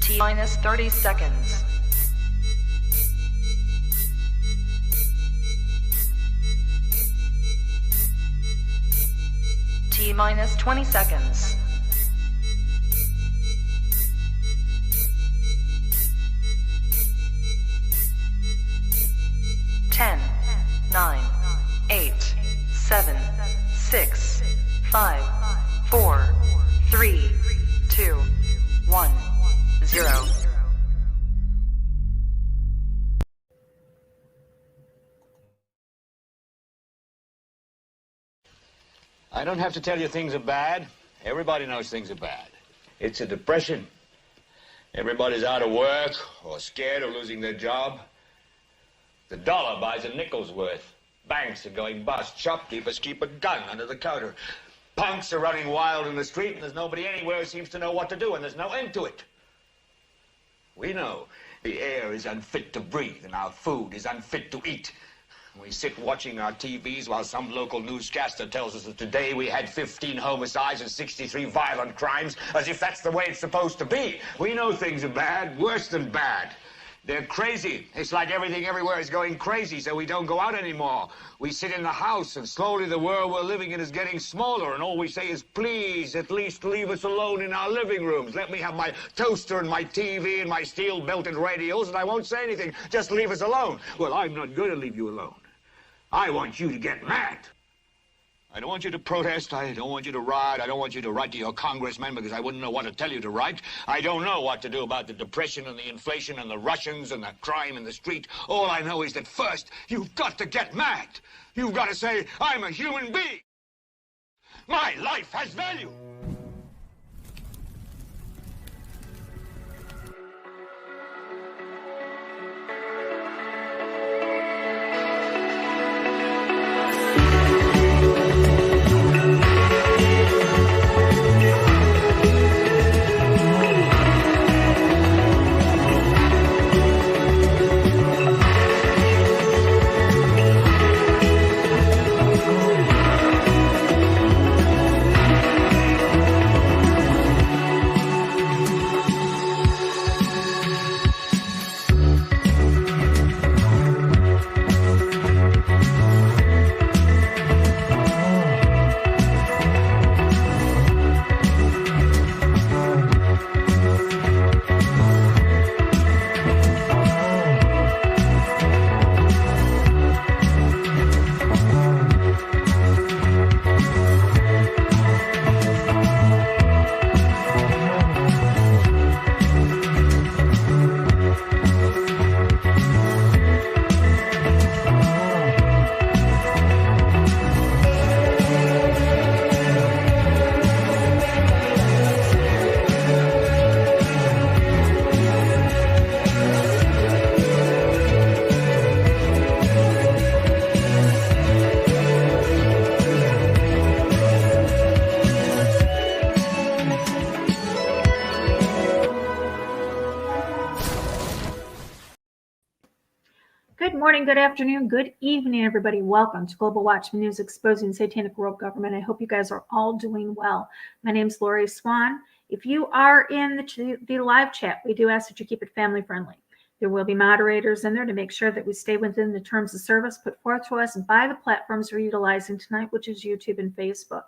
T-minus 30 seconds. T-minus 20 seconds. 10, 9, 8, 7, 6, 5, 4, 3, 2, 1, 0. I don't have to tell you things are bad. Everybody knows things are bad. It's a depression. Everybody's out of work or scared of losing their job. The dollar buys a nickel's worth. Banks are going bust. Shopkeepers keep a gun under the counter. Punks are running wild in the street, and there's nobody anywhere who seems to know what to do, and there's no end to it. We know the air is unfit to breathe, and our food is unfit to eat. We sit watching our TVs while some local newscaster tells us that today we had 15 homicides and 63 violent crimes, as if that's the way it's supposed to be. We know things are bad, worse than bad. They're crazy. It's like everything everywhere is going crazy, so we don't go out anymore. We sit in the house, and slowly the world we're living in is getting smaller, and all we say is, please, at least leave us alone in our living rooms. Let me have my toaster and my TV and my steel-belted radios, and I won't say anything. Just leave us alone. Well, I'm not going to leave you alone. I want you to get mad. I don't want you to protest. I don't want you to riot. I don't want you to write to your congressman because I wouldn't know what to tell you to write. I don't know what to do about the depression and the inflation and the Russians and the crime in the street. All I know is that first, you've got to get mad. You've got to say, I'm a human being. My life has value. Good morning, good afternoon, good evening, everybody. Welcome to Global Watchman News, exposing satanic world government. I hope you guys are all doing well. My name is Lori Swan. If you are in the live chat, we do ask that you keep it family friendly. There will be moderators in there to make sure that we stay within the terms of service put forth to us by the platforms we're utilizing tonight, which is YouTube and Facebook.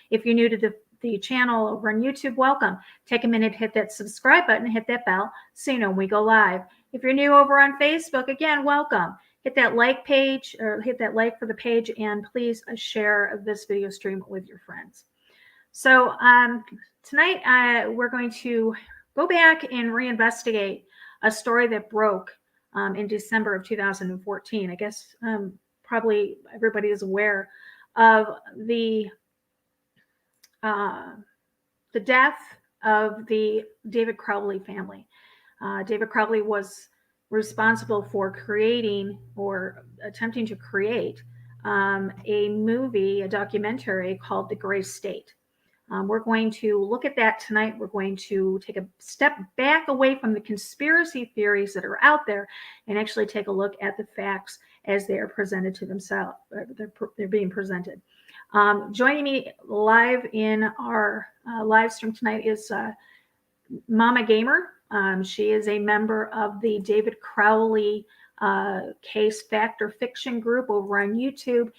If you're new to the channel over on YouTube, welcome. Take a minute, hit that subscribe button, hit that bell so you know when we go live. If you're new over on Facebook, again, welcome. Hit that like page or hit that like for the page, and please share this video stream with your friends. So tonight we're going to go back and reinvestigate a story that broke in December of 2014. I guess probably everybody is aware of the death of the David CROWLEY family. David CROWLEY was responsible for creating or attempting to create a documentary called The Gray State. We're going to look at that tonight. We're going to take a step back away from the conspiracy theories that are out there and actually take a look at the facts as they are presented to themselves. They're being presented. Joining me live in our live stream tonight is Mama Gamer She is a member of the David Crowley case fact or fiction group over on YouTube.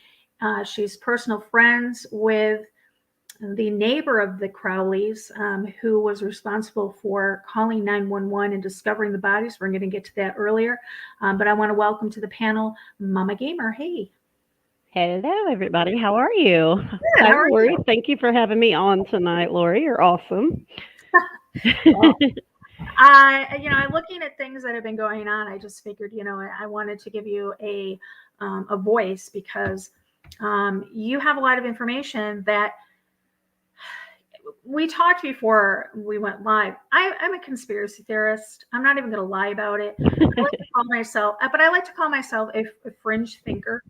She's personal friends with the neighbor of the Crowleys, who was responsible for calling 911 and discovering the bodies. We're going to get to that earlier. But I want to welcome to the panel Mama Gamer. Hey. Hello, everybody. How are you? Good. Hi, How are Lori. you? Thank you for having me on tonight, Lori. You're awesome. Well, looking at things that have been going on, I just figured, I wanted to give you a voice because you have a lot of information that we talked before we went live. I'm a conspiracy theorist. I'm not even going to lie about it. I like to call myself a fringe thinker.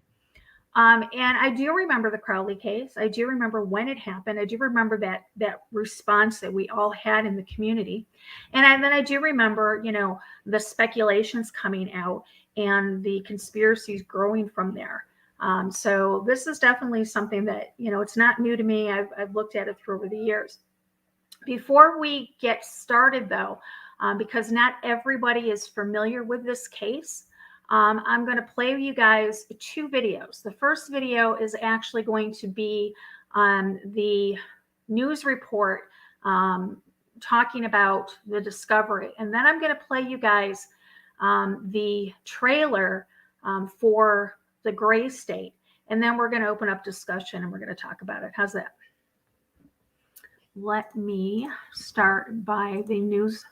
And I do remember the Crowley case. I do remember when it happened. I do remember that response that we all had in the community. And then I do remember, the speculations coming out and the conspiracies growing from there. So this is definitely something that, it's not new to me. I've looked at it through over the years. Before we get started, though, because not everybody is familiar with this case, I'm going to play you guys 2 videos. The first video is actually going to be the news report talking about the discovery. And then I'm going to play you guys the trailer for the gray state. And then we're going to open up discussion and we're going to talk about it. How's that? Let me start by the news.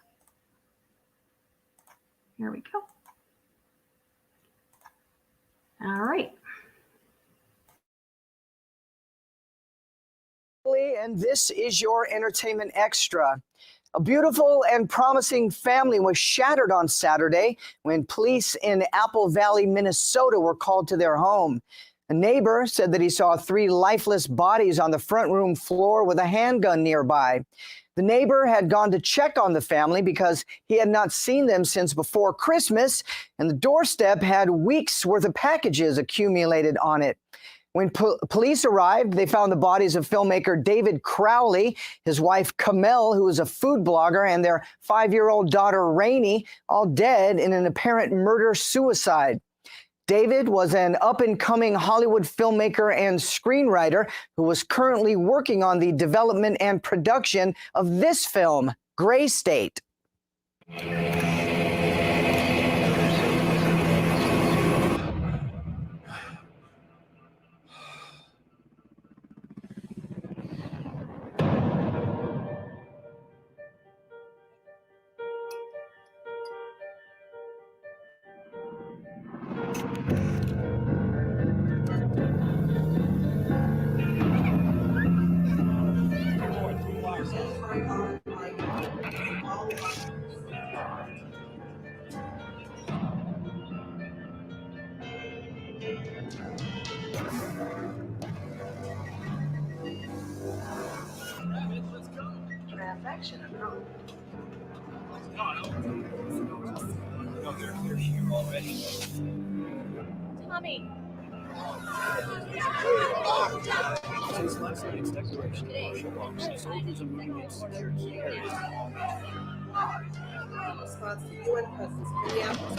Here we go. All right. And this is your entertainment extra. A beautiful and promising family was shattered on Saturday when police in Apple Valley, Minnesota were called to their home. A neighbor said that he saw 3 lifeless bodies on the front room floor with a handgun nearby. The neighbor had gone to check on the family because he had not seen them since before Christmas, and the doorstep had weeks' worth of packages accumulated on it. When police arrived, they found the bodies of filmmaker David Crowley, his wife Kamel, who is a food blogger, and their 5-year-old daughter Rainey, all dead in an apparent murder-suicide. David was an up-and-coming Hollywood filmmaker and screenwriter who was currently working on the development and production of this film, Gray State. Transaction approved. No, they're here already. Tommy. Since last night's declaration of martial law, soldiers are moving in secure key areas. Response to UN presence in Minneapolis.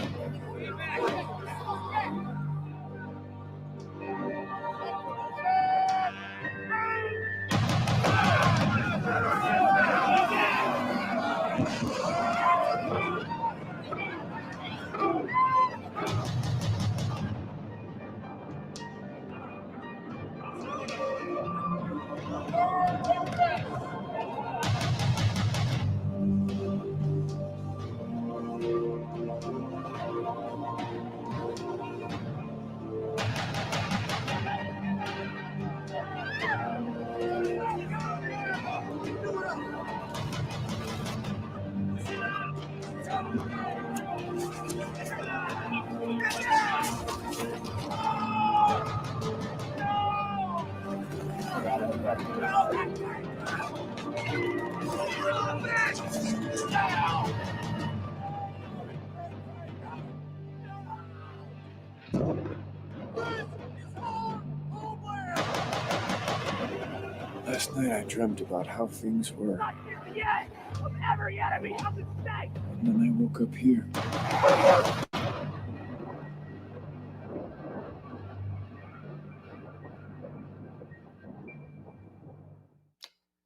Last Last night I dreamt about how things were. And then I woke up here.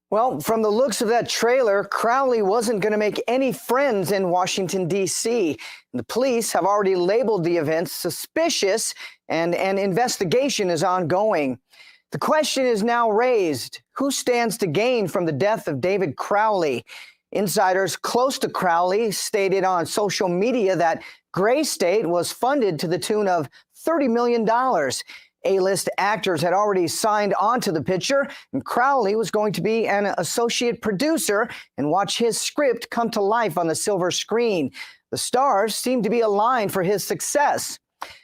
Well, from the looks of that trailer, Crowley wasn't going to make any friends in Washington, D.C. The police have already labeled the events suspicious, and an investigation is ongoing. The question is now raised: who stands to gain from the death of David Crowley? Insiders close to Crowley stated on social media that Gray State was funded to the tune of $30 million. A-list actors had already signed on to the picture, and Crowley was going to be an associate producer and watch his script come to life on the silver screen. The stars seemed to be aligned for his success.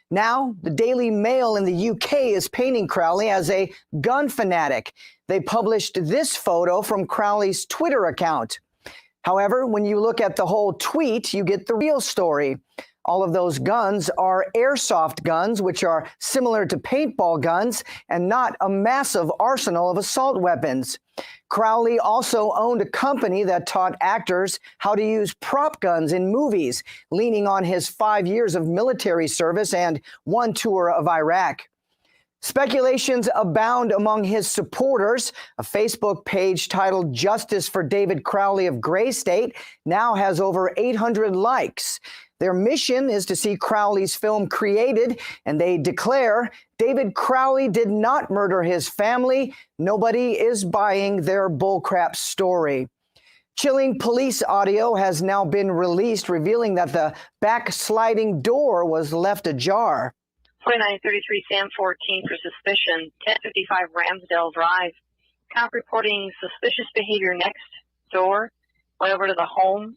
Now, the Daily Mail in the UK is painting Crowley as a gun fanatic. They published this photo from Crowley's Twitter account. However, when you look at the whole tweet, you get the real story. All of those guns are airsoft guns, which are similar to paintball guns and not a massive arsenal of assault weapons. Crowley also owned a company that taught actors how to use prop guns in movies, leaning on his 5 years of military service and one tour of Iraq. Speculations abound among his supporters. A Facebook page titled Justice for David Crowley of Gray State now has over 800 likes. Their mission is to see Crowley's film created, and they declare David Crowley did not murder his family. Nobody is buying their bullcrap story. Chilling police audio has now been released, revealing that the backsliding door was left ajar. 2933 Sam 14 for suspicion, 1055 Ramsdale Drive. Cop reporting suspicious behavior next door. Went over to the home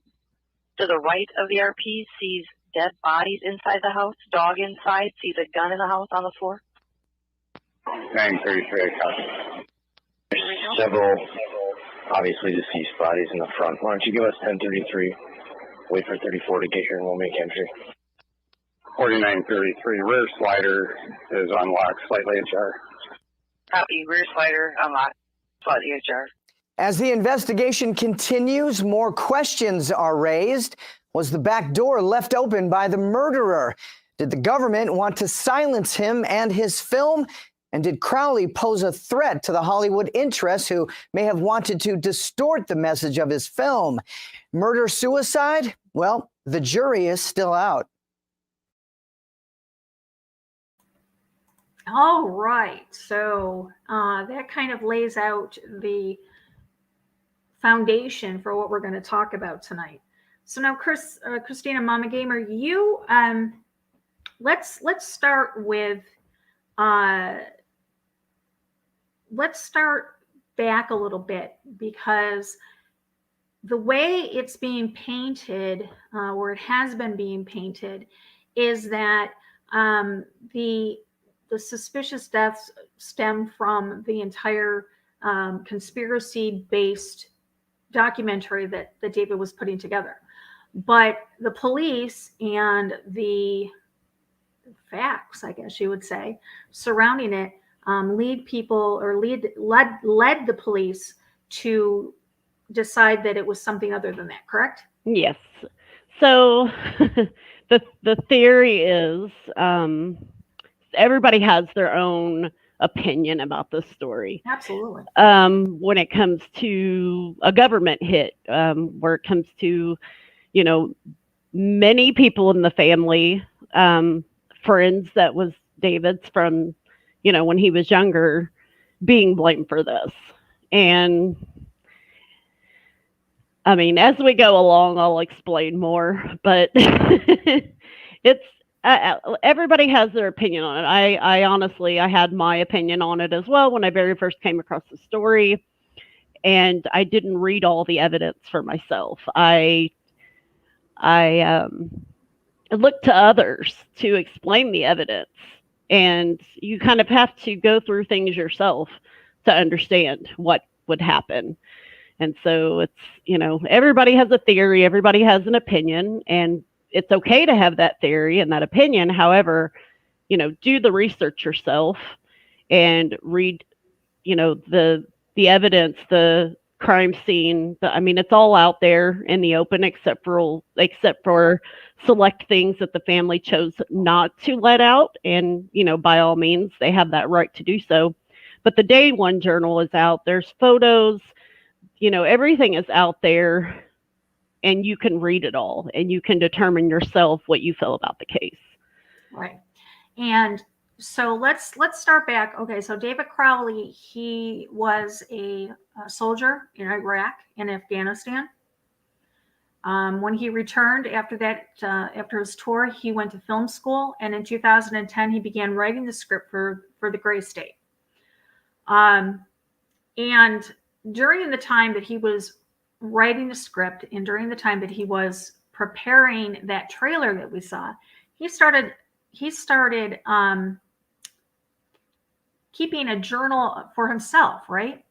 to the right of the RP, sees dead bodies inside the house, dog inside, sees a gun in the house on the floor. 933, copy. There's several obviously deceased bodies in the front. Why don't you give us 1033, wait for 34 to get here and we'll make entry. 4933, rear slider is unlocked, slightly ajar. Copy, rear slider unlocked, slightly ajar. As the investigation continues, more questions are raised. Was the back door left open by the murderer? Did the government want to silence him and his film? And did Crowley pose a threat to the Hollywood interests who may have wanted to distort the message of his film? Murder-suicide? Well, the jury is still out. All right, so that kind of lays out the foundation for what we're going to talk about tonight. So now, Christina, Mama Gamer, you let's start with let's start back a little bit, because the way it's being painted, or it has been being painted, is that the suspicious deaths stem from the entire conspiracy-based documentary that David was putting together. But the police and the facts, I guess you would say, surrounding it led the police to decide that it was something other than that, correct? Yes. So the theory is everybody has their own opinion about this story. Absolutely. When it comes to a government hit, where it comes to, many people in the family, friends that was David's from, when he was younger, being blamed for this. And I mean, as we go along, I'll explain more, but it's, everybody has their opinion on it. I honestly, I had my opinion on it as well when I very first came across the story, and I didn't read all the evidence for myself. I looked to others to explain the evidence, and you kind of have to go through things yourself to understand what would happen. And so it's, everybody has a theory, everybody has an opinion, and it's okay to have that theory and that opinion. However, do the research yourself and read, the the evidence, the crime scene. I mean, it's all out there in the open, except for select things that the family chose not to let out. And by all means, they have that right to do so. But the day one journal is out. There's photos. Everything is out there, and you can read it all, and you can determine yourself what you feel about the case. Right. And so let's start back. Okay, so David Crowley, he was a soldier in Iraq and Afghanistan. When he returned after that, after his tour, he went to film school, and in 2010 he began writing the script for the Gray State. And during the time that he was writing the script, and during the time that he was preparing that trailer that we saw, he started keeping a journal for himself, right?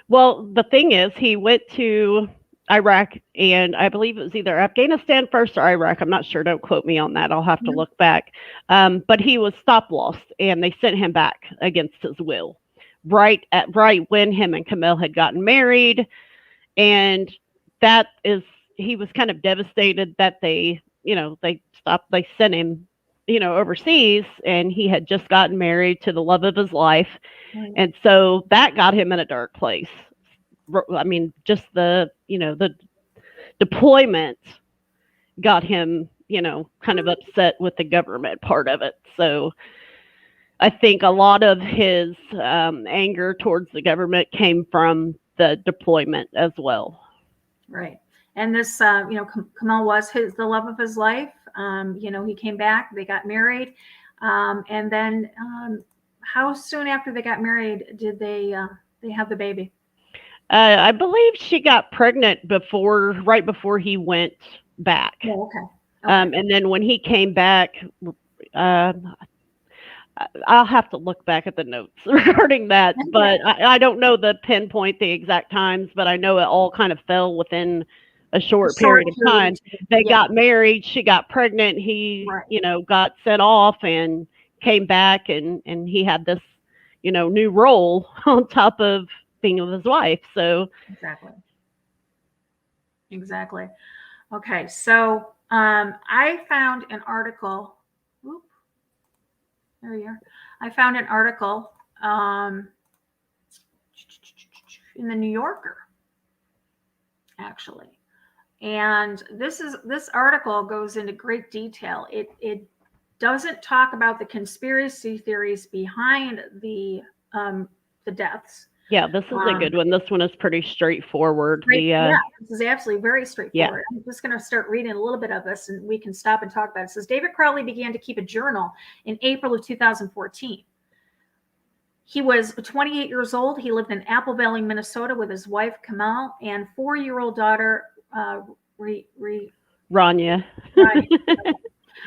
Well, the thing is, he went to Iraq, and I believe it was either Afghanistan first or Iraq. I'm not sure. Don't quote me on that. I'll have to look back. But he was stop lost, and they sent him back against his will. Right when him and Camille had gotten married, and he was kind of devastated that they sent him, overseas, and he had just gotten married to the love of his life. Right. And so that got him in a dark place. I mean, just the deployment got him, kind of upset with the government part of it. So I think a lot of his anger towards the government came from the deployment as well. Right. And this, Kamal was the love of his life. He came back, they got married. And then how soon after they got married did they have the baby? I believe she got pregnant right before he went back. Oh, okay. And then when he came back, I'll have to look back at the notes regarding that, Okay. but I don't know the exact times, but I know it all kind of fell within a short period of time. They got married, she got pregnant, he, got sent off and came back, and he had this, new role on top of being with his wife. So Exactly. Okay. So I found an article. There you are. I found an article in the New Yorker, actually. And this article goes into great detail. It doesn't talk about the conspiracy theories behind the deaths. Yeah, this is a good one. This one is pretty straightforward. Yeah, this is absolutely very straightforward. Yeah. I'm just going to start reading a little bit of this, and we can stop and talk about it. It says, David Crowley began to keep a journal in April of 2014. He was 28 years old. He lived in Apple Valley, Minnesota with his wife, Kamal, and 4-year-old daughter, Rania.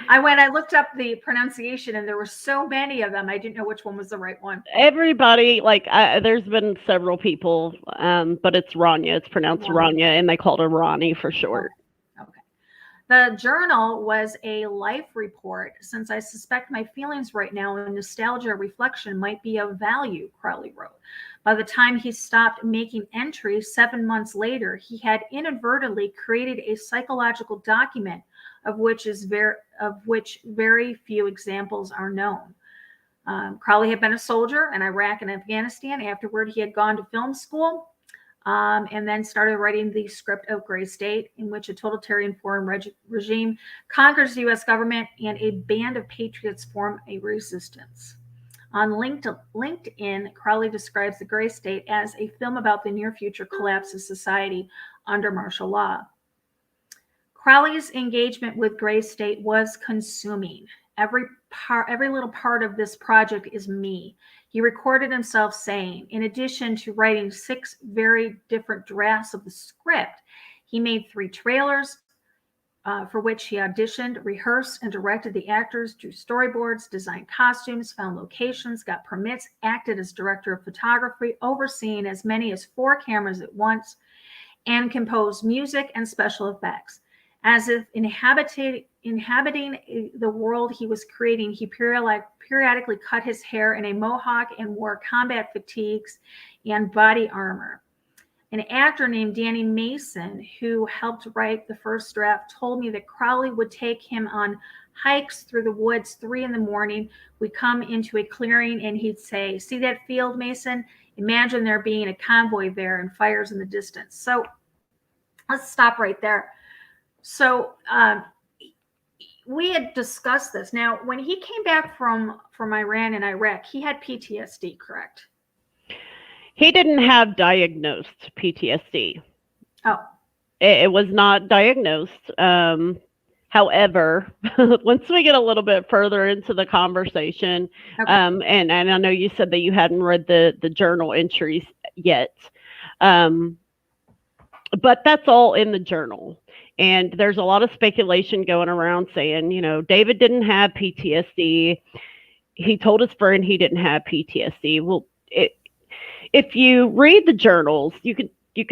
I looked up the pronunciation, and there were so many of them. I didn't know which one was the right one. Everybody, there's been several people, but it's Rania. It's pronounced Rania, and they called her Ronnie for short. Okay. The journal was a life report. Since I suspect my feelings right now and nostalgia reflection might be of value, Crowley wrote. By the time he stopped making entries 7 months later, he had inadvertently created a psychological document of which very few examples are known. Crowley had been a soldier in Iraq and Afghanistan. Afterward, he had gone to film school and then started writing the script of Gray State, in which a totalitarian foreign regime conquers the U.S. government and a band of patriots form a resistance. On LinkedIn, Crowley describes the Gray State as a film about the near future collapse of society under martial law. Crowley's engagement with Gray State was consuming. Every little part of this project is me. He recorded himself saying, in addition to writing 6 very different drafts of the script, he made 3 trailers for which he auditioned, rehearsed, and directed the actors, drew storyboards, designed costumes, found locations, got permits, acted as director of photography, overseeing as many as 4 cameras at once, and composed music and special effects. As if inhabiting the world he was creating, he periodically cut his hair in a mohawk and wore combat fatigues and body armor. An actor named Danny Mason, who helped write the first draft, told me that Crowley would take him on hikes through the woods 3 a.m. We'd come into a clearing and he'd say, "See that field, Mason? Imagine there being a convoy there and fires in the distance." So let's stop right there. So we had discussed this. Now, when he came back from Iran and Iraq, he had PTSD, correct? He didn't have diagnosed PTSD. Oh. It was not diagnosed. However, once we get a little bit further into the conversation, Okay. and I know you said that you hadn't read the journal entries yet, but that's all in the journal. And there's a lot of speculation going around saying, David didn't have PTSD. He told his friend he didn't have PTSD. Well, if you read the journals, you can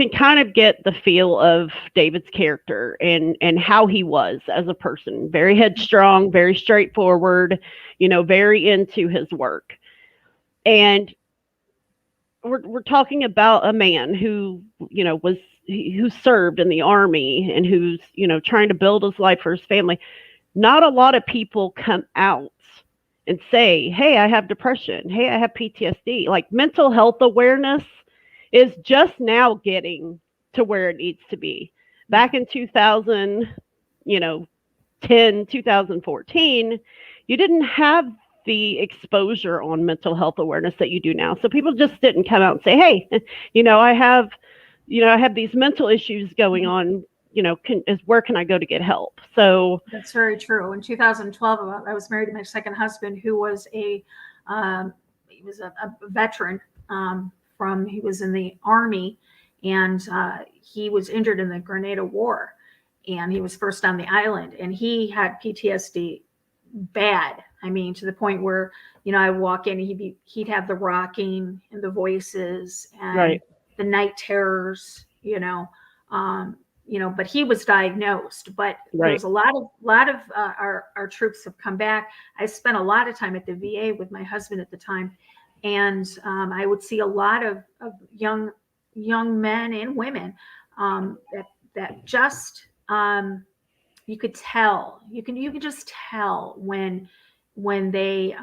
kind of get the feel of David's character and how he was as a person. Very headstrong, very straightforward, very into his work. And we're talking about a man who, who served in the army and who's, trying to build his life for his family. Not a lot of people come out and say, "Hey, I have depression. Hey, I have PTSD." Like, mental health awareness is just now getting to where it needs to be. Back in 2014, you didn't have the exposure on mental health awareness that you do now. So people just didn't come out and say, "Hey, I have these mental issues going on. Where can I go to get help?" So that's very true. In 2012, I was married to my second husband, who was a veteran he was in the army, and he was injured in the Grenada War, and he was first on the island, and he had PTSD bad. I mean, to the point where, I walk in and he'd have the rocking and the voices and right. the night terrors, but he was diagnosed. But Right. There's a lot of our troops have come back. I spent a lot of time at the VA with my husband at the time, and I would see a lot of young men and women that just you could tell. You can just tell when they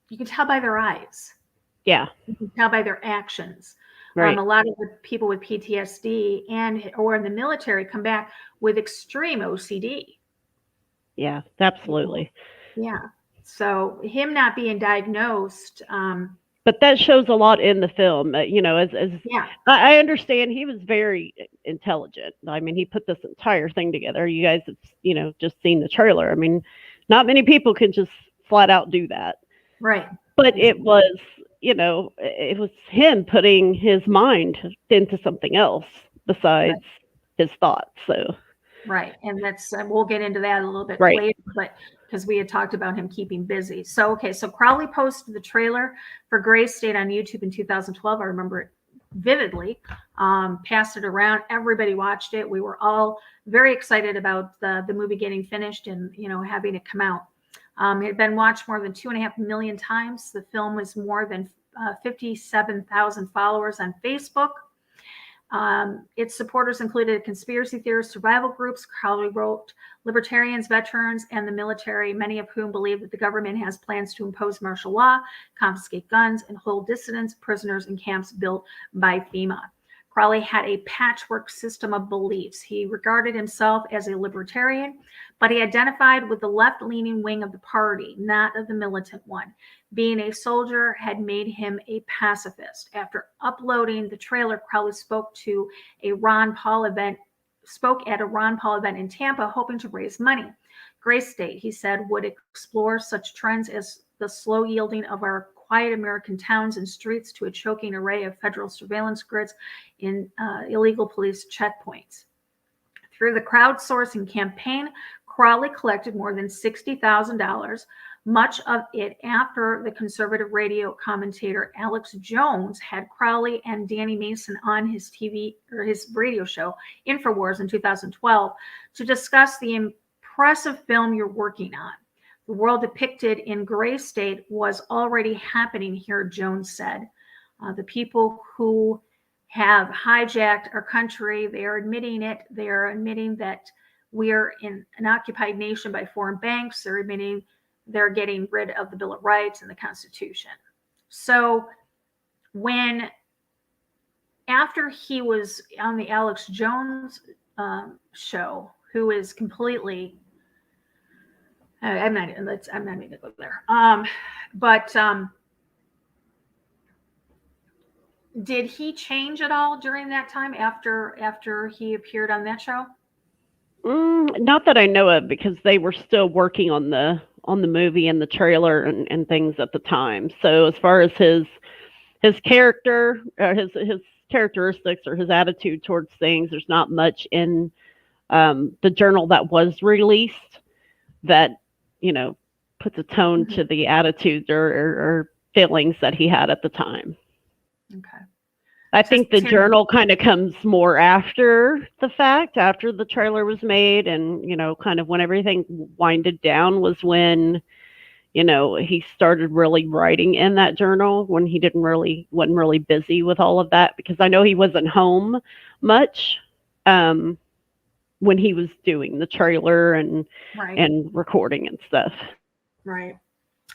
you can tell by their eyes. Yeah. You can tell by their actions. Right. A lot of the people with PTSD or in the military come back with extreme OCD. Yeah, absolutely. Yeah. So him not being diagnosed. But that shows a lot in the film. Yeah. I understand he was very intelligent. I mean, he put this entire thing together. You guys have, just seen the trailer. I mean, not many people can just flat out do that. Right. But it was, it was him putting his mind into something else besides his thoughts. So. Right. And that's, we'll get into that a little bit Right. later, but because we had talked about him keeping busy. So Crowley posted the trailer for Gray State on YouTube in 2012. I remember it vividly, passed it around. Everybody watched it. We were all very excited about the movie getting finished and, having it come out. It had been watched more than 2.5 million times. The film was more than 57,000 followers on Facebook. Its supporters included conspiracy theorists, survival groups, Crowley wrote, libertarians, veterans, and the military, many of whom believe that the government has plans to impose martial law, confiscate guns, and hold dissidents prisoners in camps built by FEMA. Crowley had a patchwork system of beliefs. He regarded himself as a libertarian, but he identified with the left-leaning wing of the party, not of the militant one. Being a soldier had made him a pacifist. After uploading the trailer, Crowley spoke at a Ron Paul event in Tampa, hoping to raise money. Gray State, he said, would explore such trends as the slow yielding of our quiet American towns and streets to a choking array of federal surveillance grids in illegal police checkpoints. Through the crowdsourcing campaign, Crowley collected more than $60,000 much of it after the conservative radio commentator Alex Jones had Crowley and Danny Mason on his TV or his radio show InfoWars in 2012 to discuss the impressive film you're working on. The world depicted in Gray State was already happening here, Jones said. The people who have hijacked our country, they are admitting it. They are admitting that we're in an occupied nation by foreign banks. They're admitting they're getting rid of the Bill of Rights and the Constitution. So after he was on the Alex Jones show, who is completely, I'm not even going to go there. But did he change at all during that time after he appeared on that show? Not that I know of, because they were still working on the movie and the trailer and things at the time. So as far as his character, his characteristics or his attitude towards things, there's not much in the journal that was released that, puts a tone to the attitudes or feelings that he had at the time. Okay. I think the journal kind of comes more after the fact, after the trailer was made, and kind of when everything winded down was when he started really writing in that journal, when he wasn't really busy with all of that, because I know he wasn't home much when he was doing the trailer and recording and stuff. Right.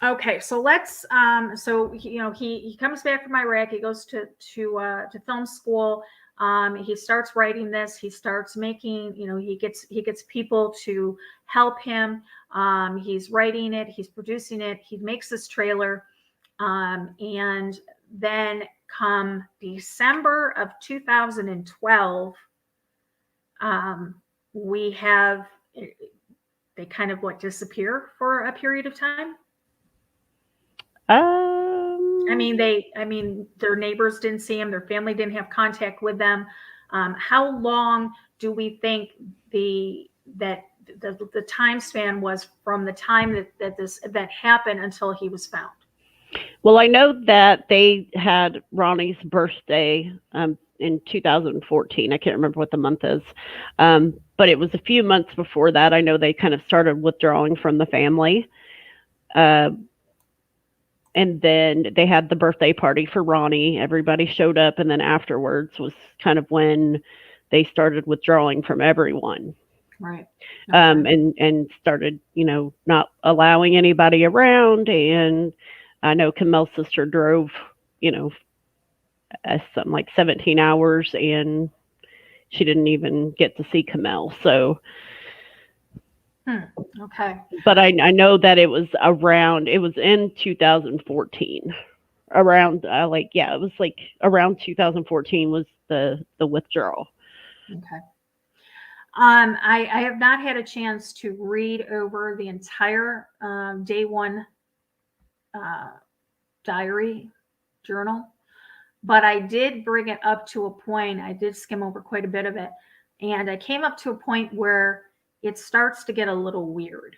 Okay, so let's so he comes back from Iraq. He goes to film school. He starts writing this. He starts making, he gets people to help him. He's writing it. He's producing it. He makes this trailer, and then come December of 2012, we have they kind of disappear for a period of time. Their neighbors didn't see him. Their family didn't have contact with them. How long do we think the time span was from the time that this event happened until he was found? Well, I know that they had Ronnie's birthday in 2014. I can't remember what the month is, but it was a few months before that. I know they kind of started withdrawing from the family. And then they had the birthday party for Ronnie. Everybody showed up. And then afterwards was kind of when they started withdrawing from everyone. Right. Okay. And started, not allowing anybody around. And I know Kamel's sister drove, something like 17 hours, and she didn't even get to see Kamel. So. Okay. But I know that it was in 2014. Around it was around 2014 was the withdrawal. Okay. I have not had a chance to read over the entire day one diary journal, but I did bring it up to a point. I did skim over quite a bit of it, and I came up to a point where it starts to get a little weird.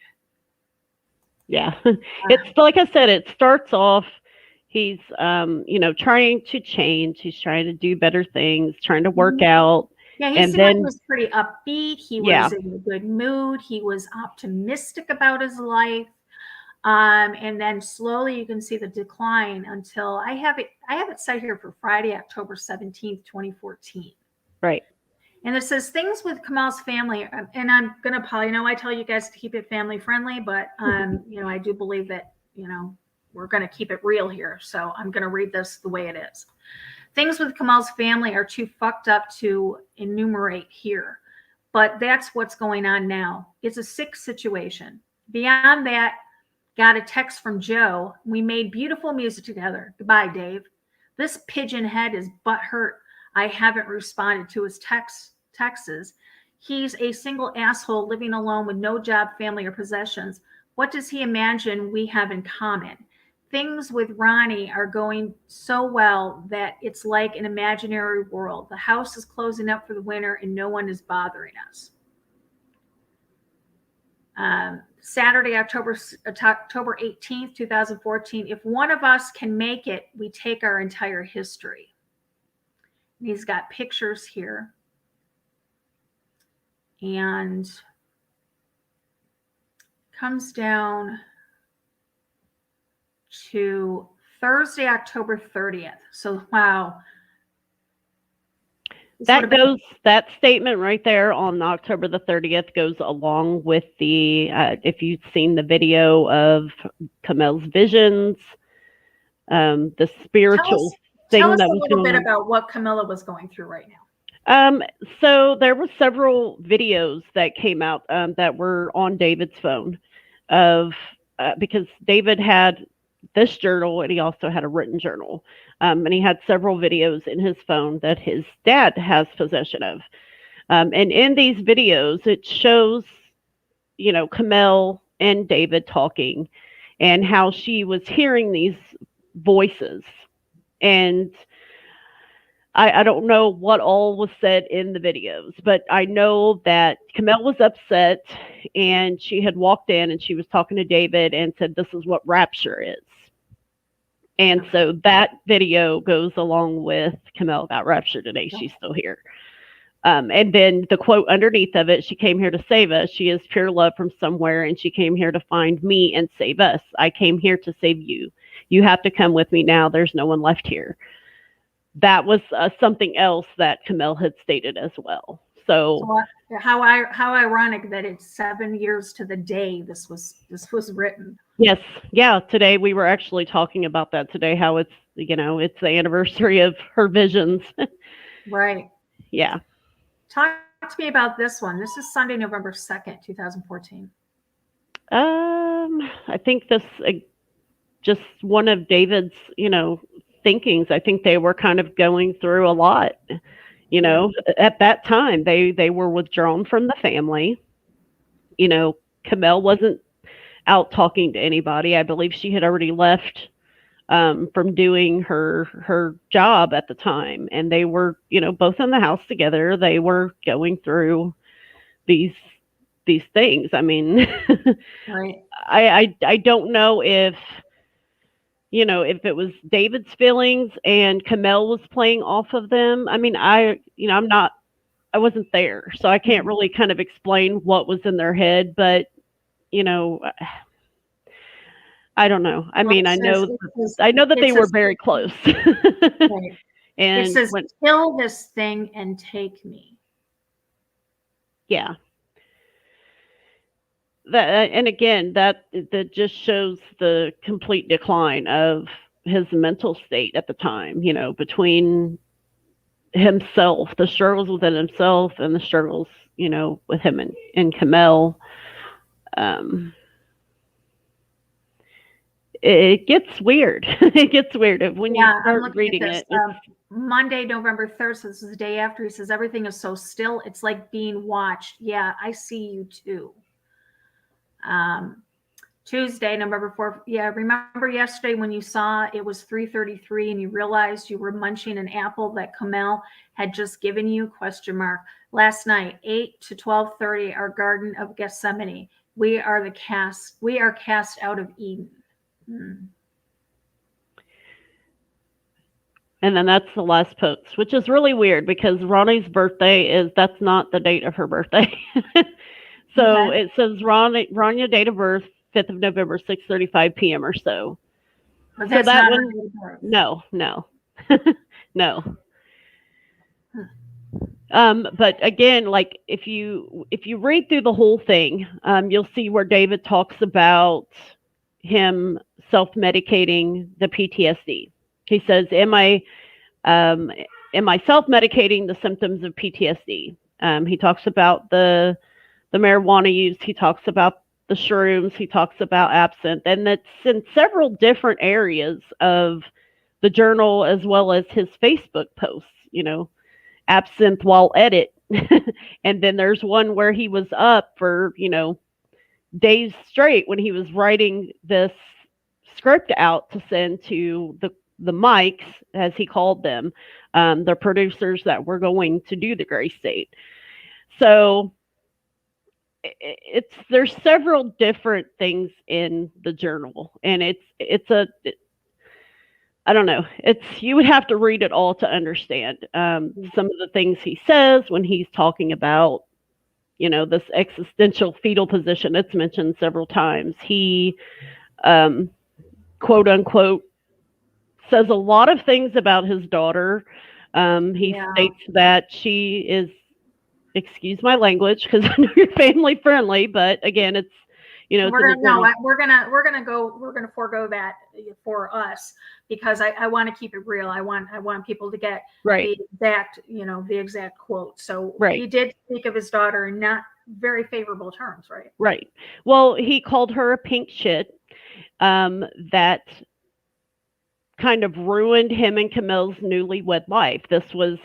Yeah. It's like I said, it starts off, he's, trying to change. He's trying to do better things, trying to work out. Yeah. He was pretty upbeat. He was in a good mood. He was optimistic about his life. And then slowly you can see the decline until I have it set here for Friday, October 17th, 2014. Right. And it says things with Kamel's family, and I'm going to, I tell you guys to keep it family friendly, but, I do believe that, we're going to keep it real here. So I'm going to read this the way it is. Things with Kamel's family are too fucked up to enumerate here, but that's what's going on now. It's a sick situation. Beyond that, got a text from Joe. We made beautiful music together. Goodbye, Dave. This pigeon head is butthurt. I haven't responded to his texts. He's a single asshole living alone with no job, family, or possessions. What does he imagine we have in common? Things with Ronnie are going so well that it's like an imaginary world. The house is closing up for the winter and no one is bothering us. Saturday, October 18th, 2014. If one of us can make it, we take our entire history. And he's got pictures here. And comes down to Thursday, October 30th. So, wow. That statement right there on October the 30th goes along with the, if you've seen the video of Kamel's visions, the spiritual thing tell us that a was little going bit on. about what Camilla was going through right now. So there were several videos that came out that were on David's phone of, because David had this journal and he also had a written journal. And he had several videos in his phone that his dad has possession of. And in these videos, it shows, Camille and David talking and how she was hearing these voices. And I don't know what all was said in the videos, but I know that Camille was upset and she had walked in and she was talking to David and said, "This is what rapture is." And so that video goes along with Camille got raptured today. She's still here. And then the quote underneath of it, "She came here to save us. She is pure love from somewhere, and she came here to find me and save us. I came here to save you. You have to come with me now. There's no one left here." That was something else that Camille had stated as well. So how ironic that it's 7 years to the day this was written. Yes. Yeah. Today we were actually talking about that today, how it's, it's the anniversary of her visions. Right. Yeah. Talk to me about this one. This is Sunday, November 2nd, 2014. I think this just one of David's, thinkings. I think they were kind of going through a lot, at that time. They were withdrawn from the family. Camille wasn't out talking to anybody. I believe she had already left from doing her job at the time, and they were, both in the house together. They were going through these things. I mean, right. I don't know if it was David's feelings and Camille was playing off of them. I mean, I wasn't there, so I can't really kind of explain what was in their head, but I don't know. I mean, I know that they were very close. Right. And it says, "Kill this thing and take me." Yeah. And again, that just shows the complete decline of his mental state at the time, between himself, the struggles within himself and the struggles, with him and Camille. It gets weird. It gets weird when you start reading it. Monday, November 3rd, so this is the day after. He says, "Everything is so still. It's like being watched. Yeah, I see you too." Tuesday, November 4th. Yeah, remember yesterday when you saw it was 3:33 and you realized you were munching an apple that Camille had just given you? ? Last night, 8 to 12:30, our Garden of Gethsemane. We are cast out of Eden. And then that's the last post, which is really weird because Ronnie's birthday that's not the date of her birthday. So It says Rania date of birth, 5th of November, 6:35 p.m. or so. But so that's that not one, her date of birth. No. But again, like if you read through the whole thing, you'll see where David talks about him self-medicating the PTSD. He says, am I self-medicating the symptoms of PTSD? He talks about the marijuana use. He talks about the shrooms. He talks about absinthe. And that's in several different areas of the journal as well as his Facebook posts, absinthe while edit. And then there's one where he was up for, days straight when he was writing this script out to send to the mics, as he called them, the producers that were going to do the Gray State. So there's several different things in the journal, and I don't know. You would have to read it all to understand some of the things he says when he's talking about, this existential fetal position. It's mentioned several times. He, quote unquote, says a lot of things about his daughter. He states that she is, excuse my language, because I know you're family friendly, but again, it's, we're gonna forego that for us, because I want to keep it real. I want people to get right. the exact quote. So right. He did speak of his daughter in not very favorable terms, right? Right. Well, he called her a pink shit. That kind of ruined him and Camille's newlywed life. This was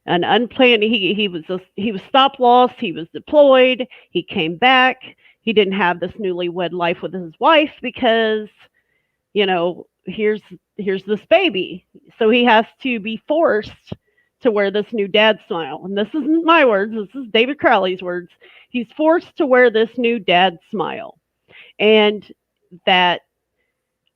an unplanned. He was stop loss. He was deployed. He came back. He didn't have this newlywed life with his wife because, here's this baby. So he has to be forced to wear this new dad smile. And this isn't my words. This is David Crowley's words. He's forced to wear this new dad smile. And that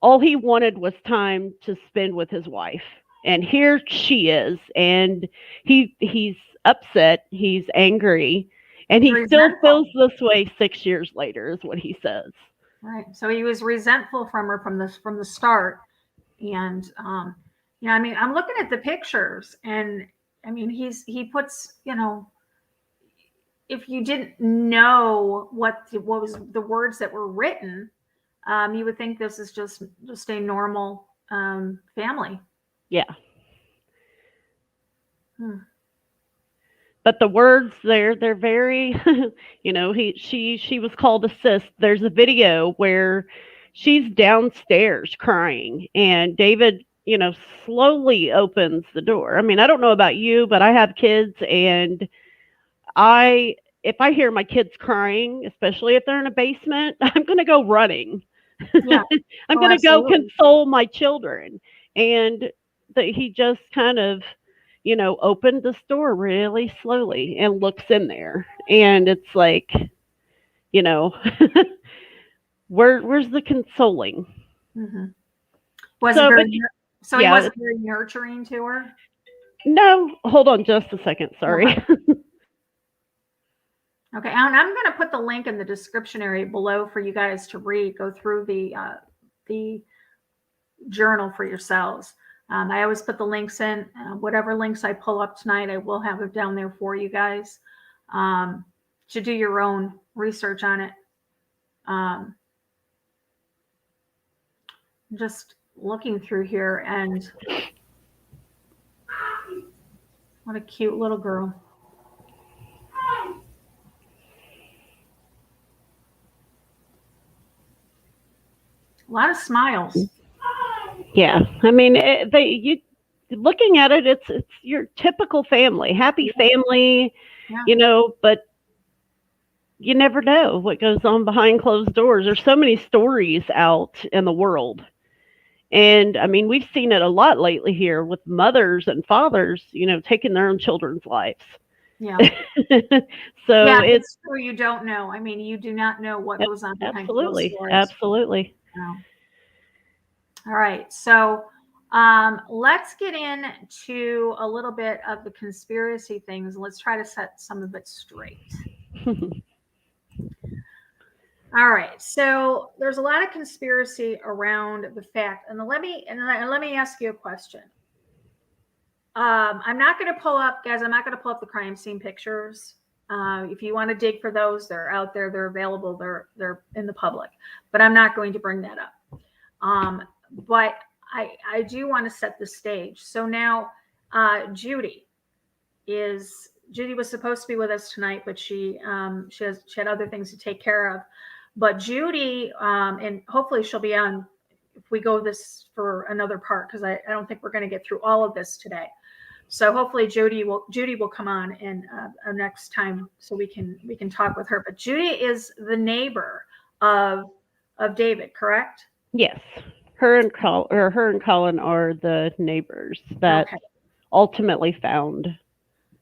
all he wanted was time to spend with his wife. And here she is. And he's upset. He's angry. And he still feels this way 6 years later, is what he says. Right. So he was resentful from her from the start. And I'm looking at the pictures, and he puts, if you didn't know what was the words that were written, you would think this is just a normal family. Yeah. But the words they're very, she was called a sis. There's a video where she's downstairs crying, and David, slowly opens the door. I mean, I don't know about you, but I have kids, and if I hear my kids crying, especially if they're in a basement, I'm going to go running. Yeah. I'm going to go console my children. And he just kind of, opened the door really slowly and looks in there. And it's like, where's the consoling? Mm-hmm. He wasn't very nurturing to her? No, hold on just a second. Sorry. Okay, and I'm going to put the link in the description area below for you guys to read. Go through the journal for yourselves. I always put the links in. Whatever links I pull up tonight, I will have it down there for you guys to do your own research on it. Just looking through here, and what a cute little girl. A lot of smiles. Yeah, I mean, looking at it, it's your typical family, happy family, but you never know what goes on behind closed doors. There's so many stories out in the world. And I mean, we've seen it a lot lately here with mothers and fathers, taking their own children's lives. Yeah. So it's true. You don't know. I mean, you do not know what goes on behind closed doors. Absolutely. No. All right. So let's get into a little bit of the conspiracy things. Let's try to set some of it straight. All right. So there's a lot of conspiracy around the fact, and let me ask you a question. I'm not going to pull up, guys. I'm not going to pull up the crime scene pictures. If you want to dig for those, they're out there. They're available. They're in the public. But I'm not going to bring that up. But I do want to set the stage. So now, Judy was supposed to be with us tonight, but she had other things to take care of. But Judy, and hopefully she'll be on if we go this for another part, because I don't think we're going to get through all of this today. So hopefully Judy will come on in next time so we can talk with her. But Judy is the neighbor of David, correct? Yes. Her and Colin are the neighbors that ultimately found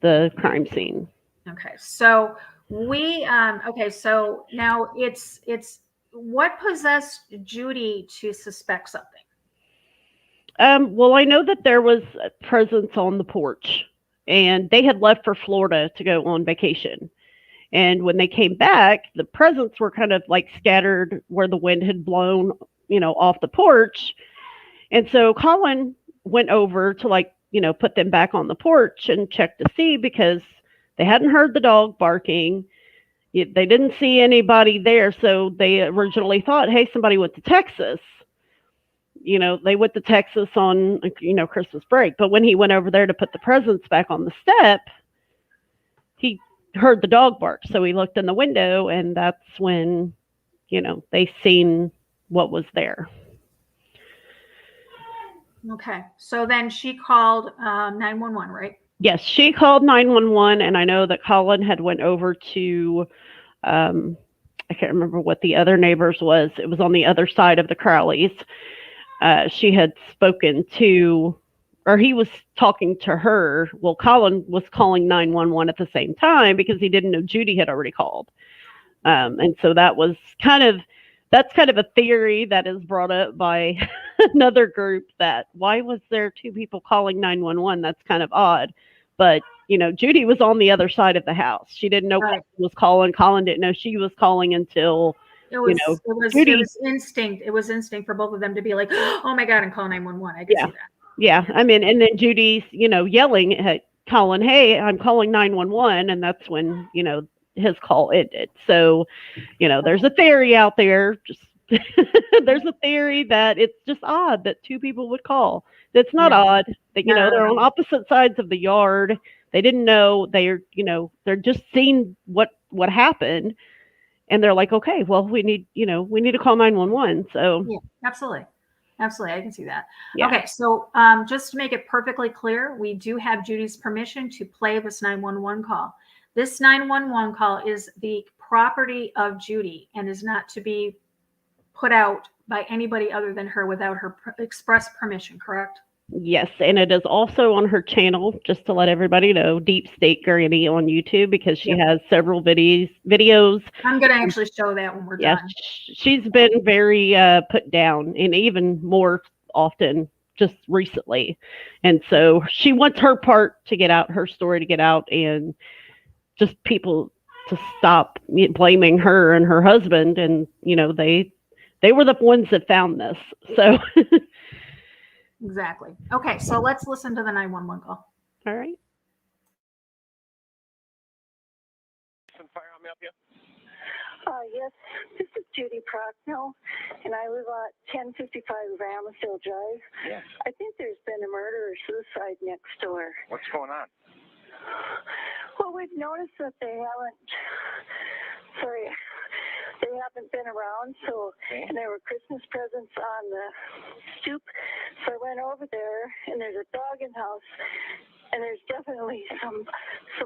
the crime scene. Okay. So Okay, so now it's what possessed Judy to suspect something? Well, I know that there was a presence on the porch, and they had left for Florida to go on vacation. And when they came back, the presents were kind of like scattered where the wind had blown, off the porch. And so Colin went over to put them back on the porch and check to see because they hadn't heard the dog barking. They didn't see anybody there. So they originally thought, hey, somebody went to Texas. They went to Texas on, Christmas break. But when he went over there to put the presents back on the step, he heard the dog bark. So he looked in the window, and that's when, they seen what was there. Okay, so then she called 911, right? Yes, she called 911, and I know that Colin had went over to, I can't remember what the other neighbors was. It was on the other side of the Crowleys. She had spoken to, or he was talking to her. Well, Colin was calling 911 at the same time because he didn't know Judy had already called. And so that's kind of a theory that is brought up by another group that why was there two people calling 911? That's kind of odd. But, Judy was on the other side of the house. She didn't know Colin was calling. Colin didn't know she was calling until, Judy. It was instinct. It was instinct for both of them to be like, oh my God, and call 911. I can see that. Yeah. I mean, and then Judy's, yelling at Colin, hey, I'm calling 911. And that's when, his call ended. So, there's a theory out there. Just there's a theory that it's just odd that two people would call. That's not odd. That they're on opposite sides of the yard. They didn't know they're just seeing what happened, and they're like, okay, well, we need to call 911. So yeah, absolutely. I can see that. Yeah. Okay, so just to make it perfectly clear, we do have Judy's permission to play this 911 call. This 911 call is the property of Judy and is not to be put out by anybody other than her without her express permission, correct? Yes, and it is also on her channel, just to let everybody know, Deep State Granny on YouTube, because she has several videos. I'm going to actually show that when we're done. She's been very put down, and even more often just recently. And so she wants her part to get out, her story to get out, and just people to stop blaming her and her husband. And, they were the ones that found this. So exactly. Okay, so let's listen to the 911 call. All right. Fire, how may I help you? Yes, this is Judy Procknell, and I live at 1055 Ramsdale Drive. Yes. I think there's been a murder or suicide next door. What's going on? Well, we've noticed that they haven't been around, and there were Christmas presents on the stoop. So I went over there, and there's a dog in the house, and there's definitely some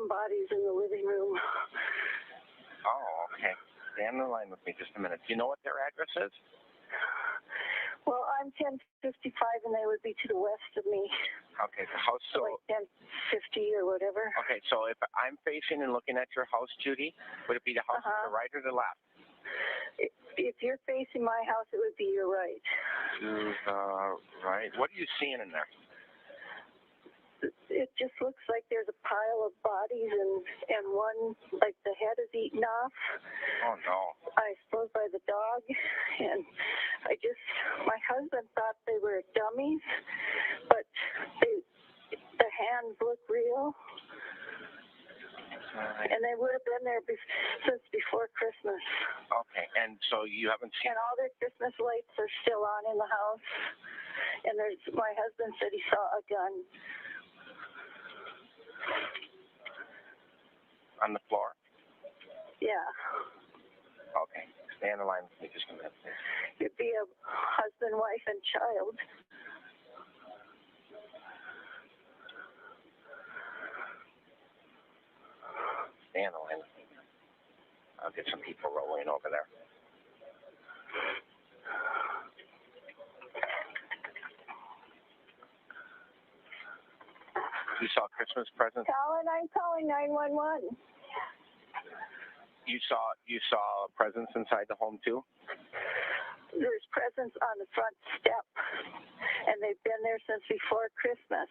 bodies in the living room. Oh, okay. Stay on the line with me just a minute. Do you know what their address is? Well, I'm 1055, and they would be to the west of me. Okay, the house. So like 1050 or whatever. Okay, so if I'm facing and looking at your house, Judy, would it be the house to the right or the left? If you're facing my house, it would be your right. To the right. What are you seeing in there? It just looks like there's a pile of bodies, and one, like the head is eaten off. Oh, no. I suppose by the dog. And my husband thought they were dummies, but the hands look real. And they would have been there since before Christmas. Okay, and so you haven't seen... And all their Christmas lights are still on in the house. And my husband said he saw a gun. On the floor? Yeah. Okay, stay on the line with me just a minute, please. It'd be a husband, wife, and child. Stay on the line with me. I'll get some people rolling over there. You saw Christmas presents? Colin, I'm calling 911. you saw a presence inside the home too? There's presents on the front step, and they've been there since before Christmas.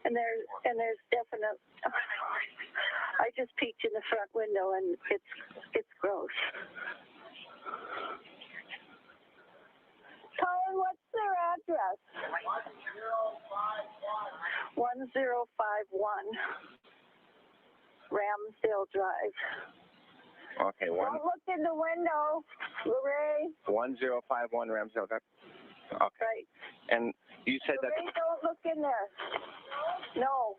And there's definite. I just peeked in the front window, and it's gross. Colin, what's their address? 1051 Ramsdale Drive. Okay, Don't look in the window, Lorraine. 1051 Ramsdale Drive. Okay. Right. And you said Lorraine, that. don't look in there. No.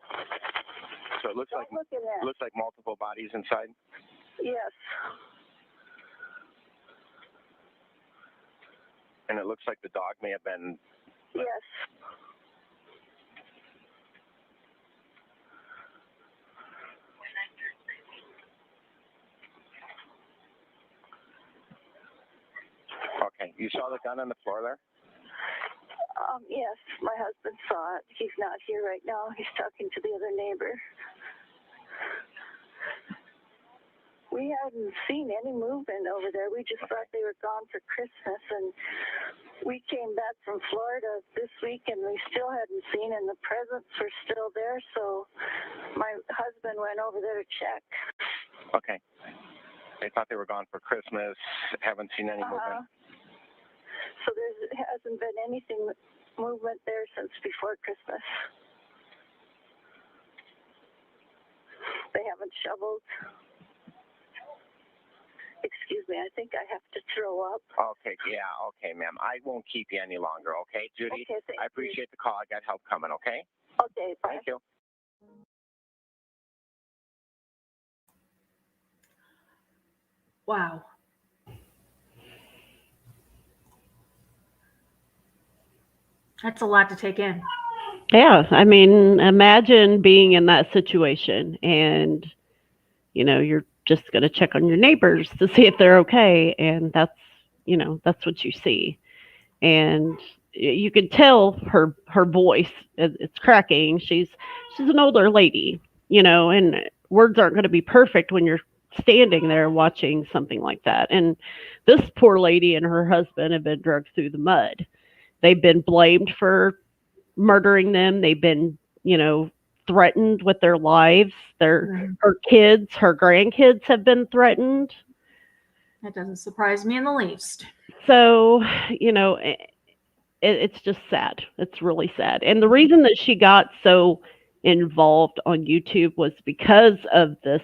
So it looks Don't look in there. looks like multiple bodies inside. Yes. And it looks like the dog may have been. Yes. Okay. You saw the gun on the floor there? Yes, my husband saw it. He's not here right now. He's talking to the other neighbor. We hadn't seen any movement over there. We just thought they were gone for Christmas, and we came back from Florida this week, and we still hadn't seen, and the presents were still there, so my husband went over there to check. Okay. They thought they were gone for Christmas. Haven't seen any movement. So there hasn't been anything movement there since before Christmas. They haven't shoveled. Excuse me, I think I have to throw up. Okay, yeah, okay, ma'am. I won't keep you any longer, okay, Judy? Okay, thank I appreciate the call. I got help coming, okay? Okay, bye. Thank you. Wow. That's a lot to take in. Yeah, I mean, imagine being in that situation and, you're just going to check on your neighbors to see if they're okay. And that's what you see. And you can tell her voice, it's cracking. She's an older lady, and words aren't going to be perfect when you're standing there watching something like that. And this poor lady and her husband have been dragged through the mud. They've been blamed for murdering them. They've been, threatened with their lives. Her kids, her grandkids have been threatened. That doesn't surprise me in the least. So, it's just sad. It's really sad. And the reason that she got so involved on YouTube was because of this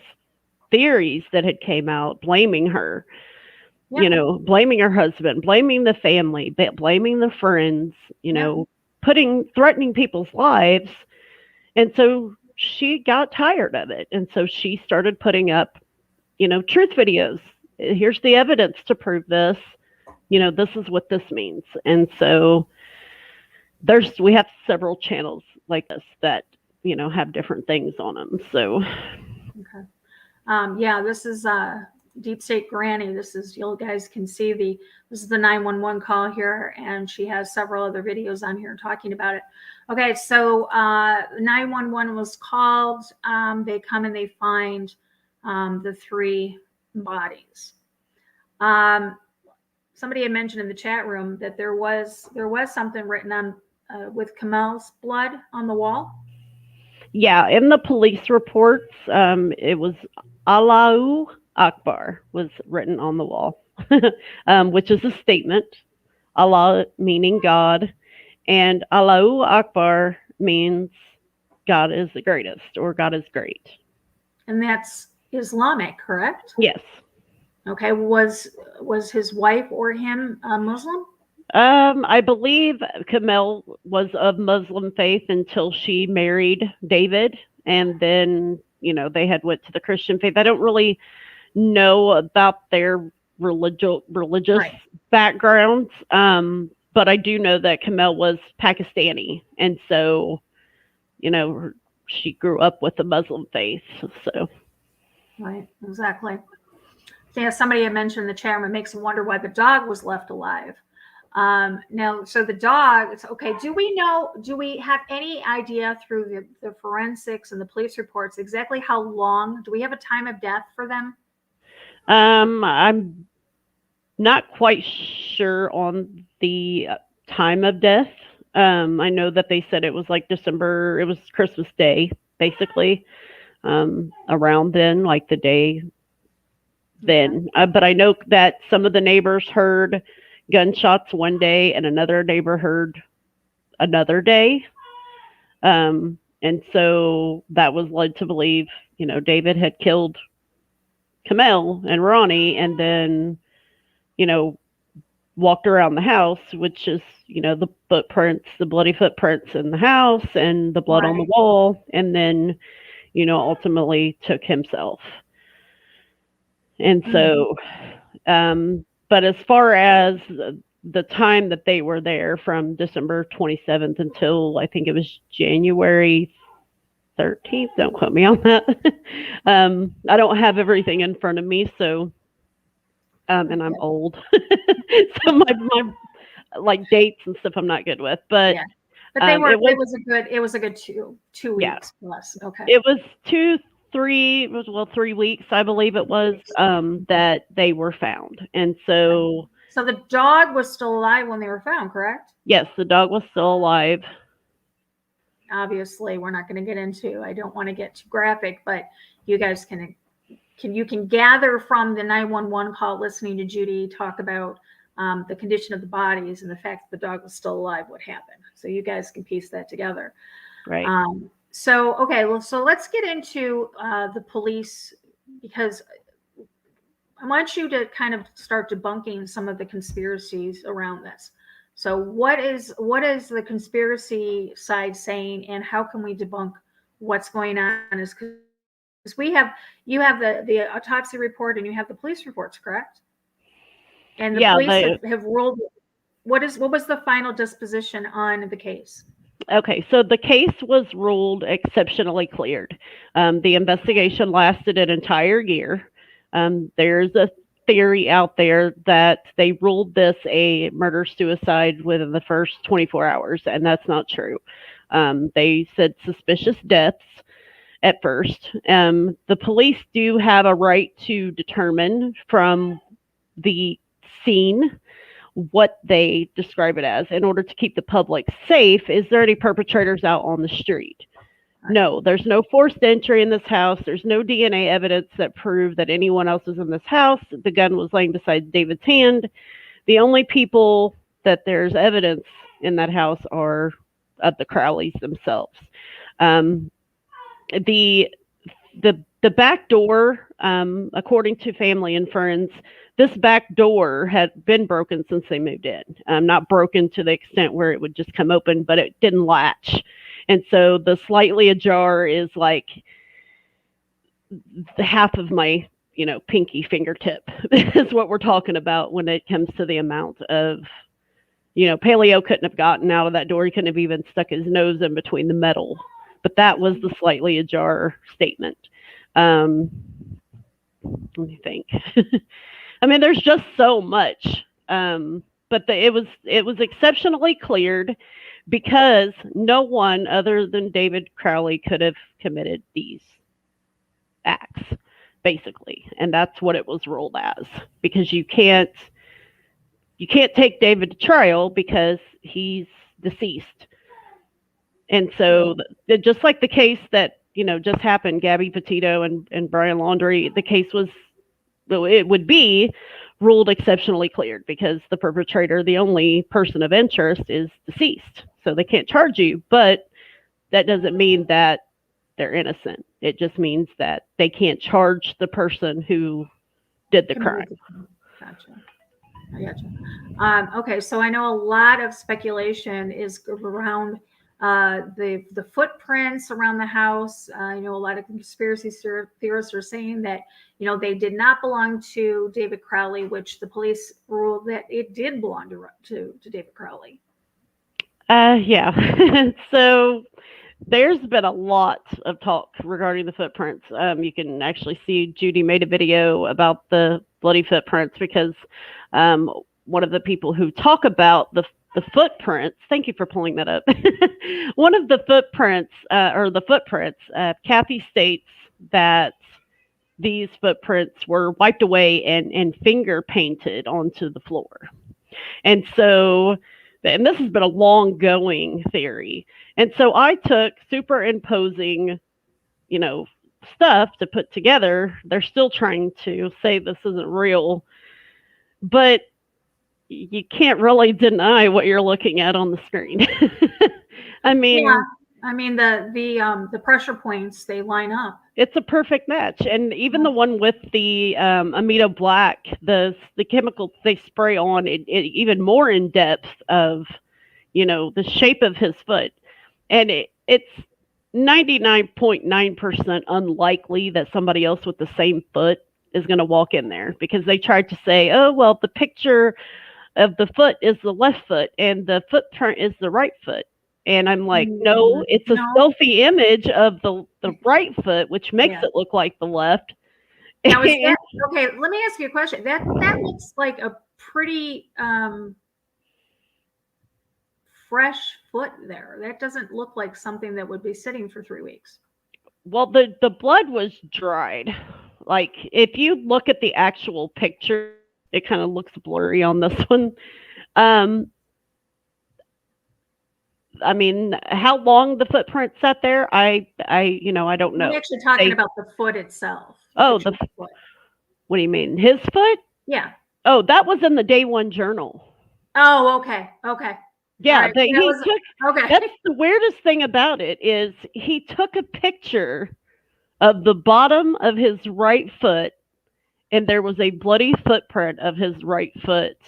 theories that had came out blaming her. Yeah. Blaming her husband, blaming the family, blaming the friends, threatening people's lives. And so she got tired of it. And so she started putting up, truth videos. Here's the evidence to prove this. This is what this means. And so we have several channels like this that, have different things on them. So, okay. This is Deep State Granny. You guys can see this is the 911 call here, and she has several other videos on here talking about it. Okay, so 911 was called. They come and they find the 3 bodies. Somebody had mentioned in the chat room that there was something written on with Kamel's blood on the wall. Yeah, in the police reports, it was Allahu Akbar was written on the wall, which is a statement. Allah meaning God, and Allahu Akbar means God is the greatest, or God is great. And that's Islamic, correct? Yes. Okay. Was his wife or him a Muslim? I believe Kamel was of Muslim faith until she married David, and then they had went to the Christian faith. I don't really know about their religious backgrounds, but I do know that Kamel was Pakistani, and so she grew up with the Muslim faith. So right, exactly. Yeah, somebody had mentioned in the chat room, it makes me wonder why the dog was left alive. Now, so the dog, it's okay. Do we have any idea through the forensics and the police reports exactly how long? Do we have a time of death for them? I'm not quite sure on the time of death. I know that they said it was like December, it was Christmas Day, basically, around then, like the day then. But I know that some of the neighbors heard gunshots one day and another neighbor heard another day. And so that was led to believe, David had killed Kamel and Ronnie and then, walked around the house, which is, the footprints, the bloody footprints in the house and the blood on the wall, and then, ultimately took himself. And so, but as far as the time that they were there from December 27th until I think it was January 13th, don't quote me on that. I don't have everything in front of me, so, and I'm old. So my like dates and stuff I'm not good with, but yeah. But they were, it was a good two weeks plus. Okay. It was 3 weeks, I believe it was, that they were found. And so the dog was still alive when they were found, correct? Yes, the dog was still alive. Obviously, we're not going to get into, I don't want to get too graphic, but you guys can gather from the 911 call, listening to Judy talk about the condition of the bodies and the fact that the dog was still alive, what happened. So you guys can piece that together. Right. So, okay, well, so let's get into the police, because I want you to kind of start debunking some of the conspiracies around this. So what is the conspiracy side saying, and how can we debunk what's going on? Is because you have the autopsy report and you have the police reports, correct? And the police have ruled. What was the final disposition on the case? Okay, so the case was ruled exceptionally cleared. The investigation lasted an entire year. There's a theory out there that they ruled this a murder-suicide within the first 24 hours, and that's not true. They said suspicious deaths at first. The police do have a right to determine from the scene what they describe it as in order to keep the public safe. Is there any perpetrators out on the street? No, there's no forced entry in this house. There's no DNA evidence that proved that anyone else was in this house. The gun was laying beside David's hand. The only people that there's evidence in that house are of the CROWLEYs themselves. The back door, according to family and friends, this back door had been broken since they moved in. Not broken to the extent where it would just come open, but it didn't latch. And so the slightly ajar is like the half of my, pinky fingertip is what we're talking about when it comes to the amount of, Paleo couldn't have gotten out of that door. He couldn't have even stuck his nose in between the metal. But that was the slightly ajar statement. Let me think. I mean, there's just so much. But it was exceptionally cleared because no one other than David CROWLEY could have committed these acts, basically. And that's what it was ruled as, because you can't take David to trial because he's deceased. And so just like the case that, just happened, Gabby Petito and Brian Laundrie, the case it would be ruled exceptionally cleared because the perpetrator, the only person of interest, is deceased. So they can't charge you, but that doesn't mean that they're innocent. It just means that they can't charge the person who did the crime. Gotcha. I gotcha. Okay, so I know a lot of speculation is around the footprints around the house. I know a lot of conspiracy theorists are saying that, they did not belong to David CROWLEY, which the police ruled that it did belong to David CROWLEY. Yeah. So there's been a lot of talk regarding the footprints. You can actually see Judy made a video about the bloody footprints because one of the people who talk about the footprints. Thank you for pulling that up. One of the footprints, Kathy states that these footprints were wiped away and finger painted onto the floor. And so, and this has been a long going theory. And so I took superimposing, stuff to put together. They're still trying to say this isn't real, but you can't really deny what you're looking at on the screen. I mean, yeah. I mean the pressure points, they line up. It's a perfect match. And even the one with the amido black, the chemical they spray on it even more in depth of, the shape of his foot. And it's 99.9% unlikely that somebody else with the same foot is going to walk in there, because they tried to say, oh, well, the picture of the foot is the left foot and the footprint is the right foot. And I'm like, no, it's a selfie image of the right foot, which makes it look like the left. Now, is that, okay, let me ask you a question. That looks like a pretty fresh foot there. That doesn't look like something that would be sitting for 3 weeks. Well, the blood was dried. Like, if you look at the actual picture, it kind of looks blurry on this one. I mean, how long the footprint sat there, I don't know. I'm actually talking about the foot itself. Oh, the foot. What do you mean? His foot? Yeah. Oh, that was in the day one journal. Oh, okay. Yeah, right. Okay. That's the weirdest thing about it, is he took a picture of the bottom of his right foot, and there was a bloody footprint of his right foot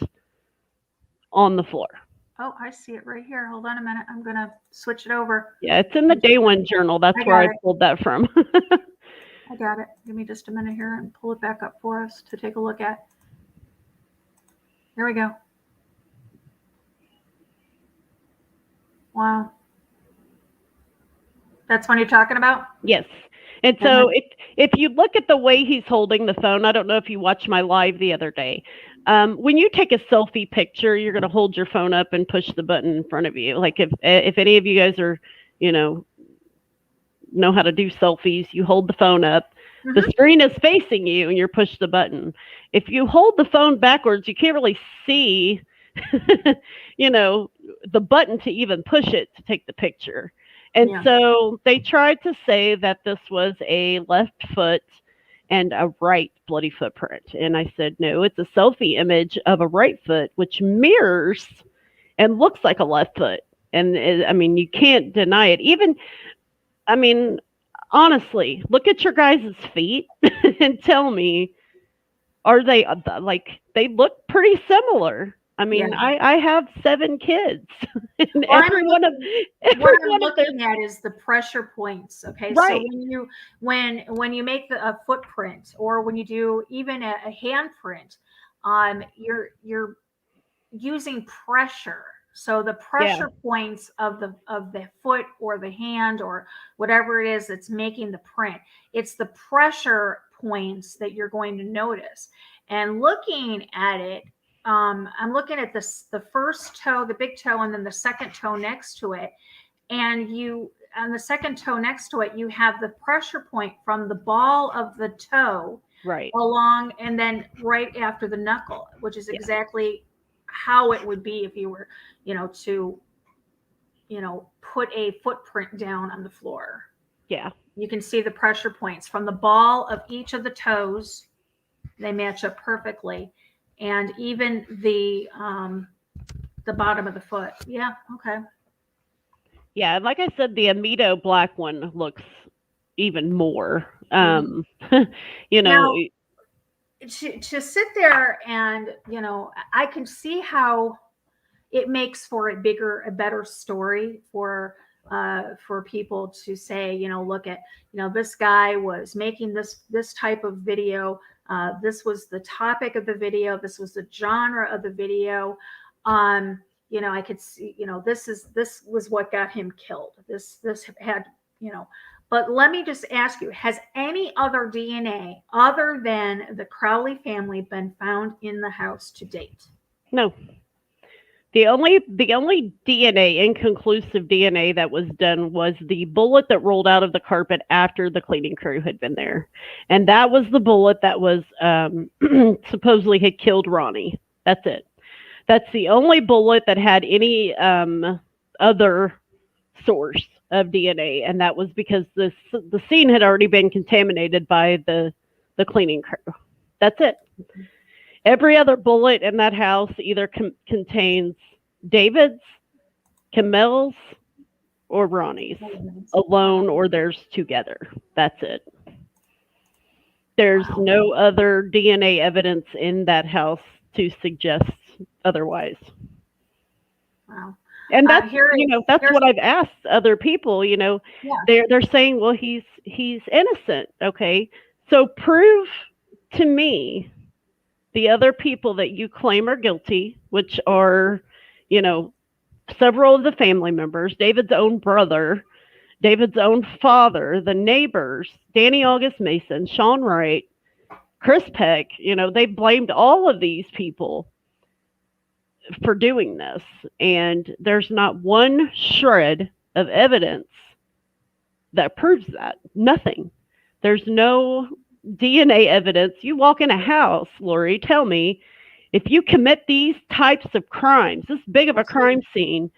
on the floor. Oh, I see it right here. Hold on a minute. I'm going to switch it over. Yeah, it's in the day one journal. That's where I pulled that from. I got it. Give me just a minute here and pull it back up for us to take a look at. Here we go. Wow. That's what you're talking about? Yes. And so if you look at the way he's holding the phone, I don't know if you watched my live the other day. When you take a selfie picture, you're going to hold your phone up and push the button in front of you. Like if any of you guys are, know how to do selfies, you hold the phone up. Mm-hmm. The screen is facing you and you push the button. If you hold the phone backwards, you can't really see, the button to even push it to take the picture. And so they tried to say that this was a left foot and a right bloody footprint. And I said, no, it's a selfie image of a right foot, which mirrors and looks like a left foot. And you can't deny it. Honestly, look at your guys' feet and tell me, are they they look pretty similar. I have 7 kids. And what I'm looking at is the pressure points. Okay. Right. So when you make a footprint, or when you do even a handprint, you're using pressure. So the pressure points of the foot or the hand or whatever it is that's making the print, it's the pressure points that you're going to notice. And looking at it, I'm looking at the first toe, the big toe, and then the second toe next to it. And on the second toe next to it, you have the pressure point from the ball of the toe along, and then right after the knuckle, which is exactly how it would be if you were, to, put a footprint down on the floor. Yeah. You can see the pressure points from the ball of each of the toes. They match up perfectly. And even the bottom of the foot. Yeah. Okay. Yeah. Like I said, the amido black one looks even more, Now, to sit there and, I can see how it makes for a better story for people to say, look at, this guy was making this type of video. This was the topic of the video. This was the genre of the video. I could see, this was what got him killed. This had, but let me just ask you, has any other DNA other than the CROWLEY family been found in the house to date? No. The only DNA, inconclusive DNA that was done was the bullet that rolled out of the carpet after the cleaning crew had been there. And that was the bullet that was supposedly had killed Ronnie. That's it. That's the only bullet that had any other source of DNA, and that was because the scene had already been contaminated by the cleaning crew. That's it. Every other bullet in that house either contains David's, Camel's, or Ronnie's alone, or there's together. That's it. There's no other DNA evidence in that house to suggest otherwise. Wow. And that's that's what I've asked other people. They're saying, well, he's innocent. Okay, so prove to me the other people that you claim are guilty, which are, several of the family members, David's own brother, David's own father, the neighbors, Danny August Mason, Sean Wright, Chris Peck. They blamed all of these people for doing this, and there's not one shred of evidence that proves that. Nothing. There's no DNA evidence. You walk in a house, Lori, tell me, if you commit these types of crimes, this big of a crime scene,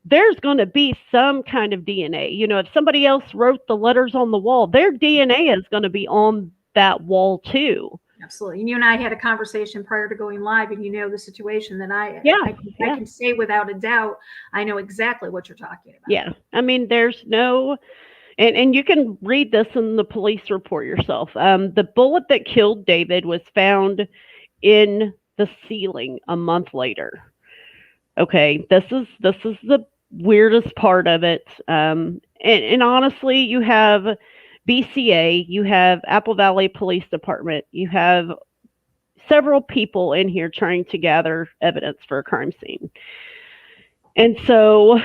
there's going to be some kind of DNA. If somebody else wrote the letters on the wall, their DNA is going to be on that wall too. Absolutely. And you and I had a conversation prior to going live, and the situation that I can say without a doubt, I know exactly what you're talking about. Yeah. I mean, there's no, and you can read this in the police report yourself. The bullet that killed David was found in the ceiling a month later. Okay. This is the weirdest part of it. And honestly, you have BCA, you have Apple Valley Police Department, you have several people in here trying to gather evidence for a crime scene. And so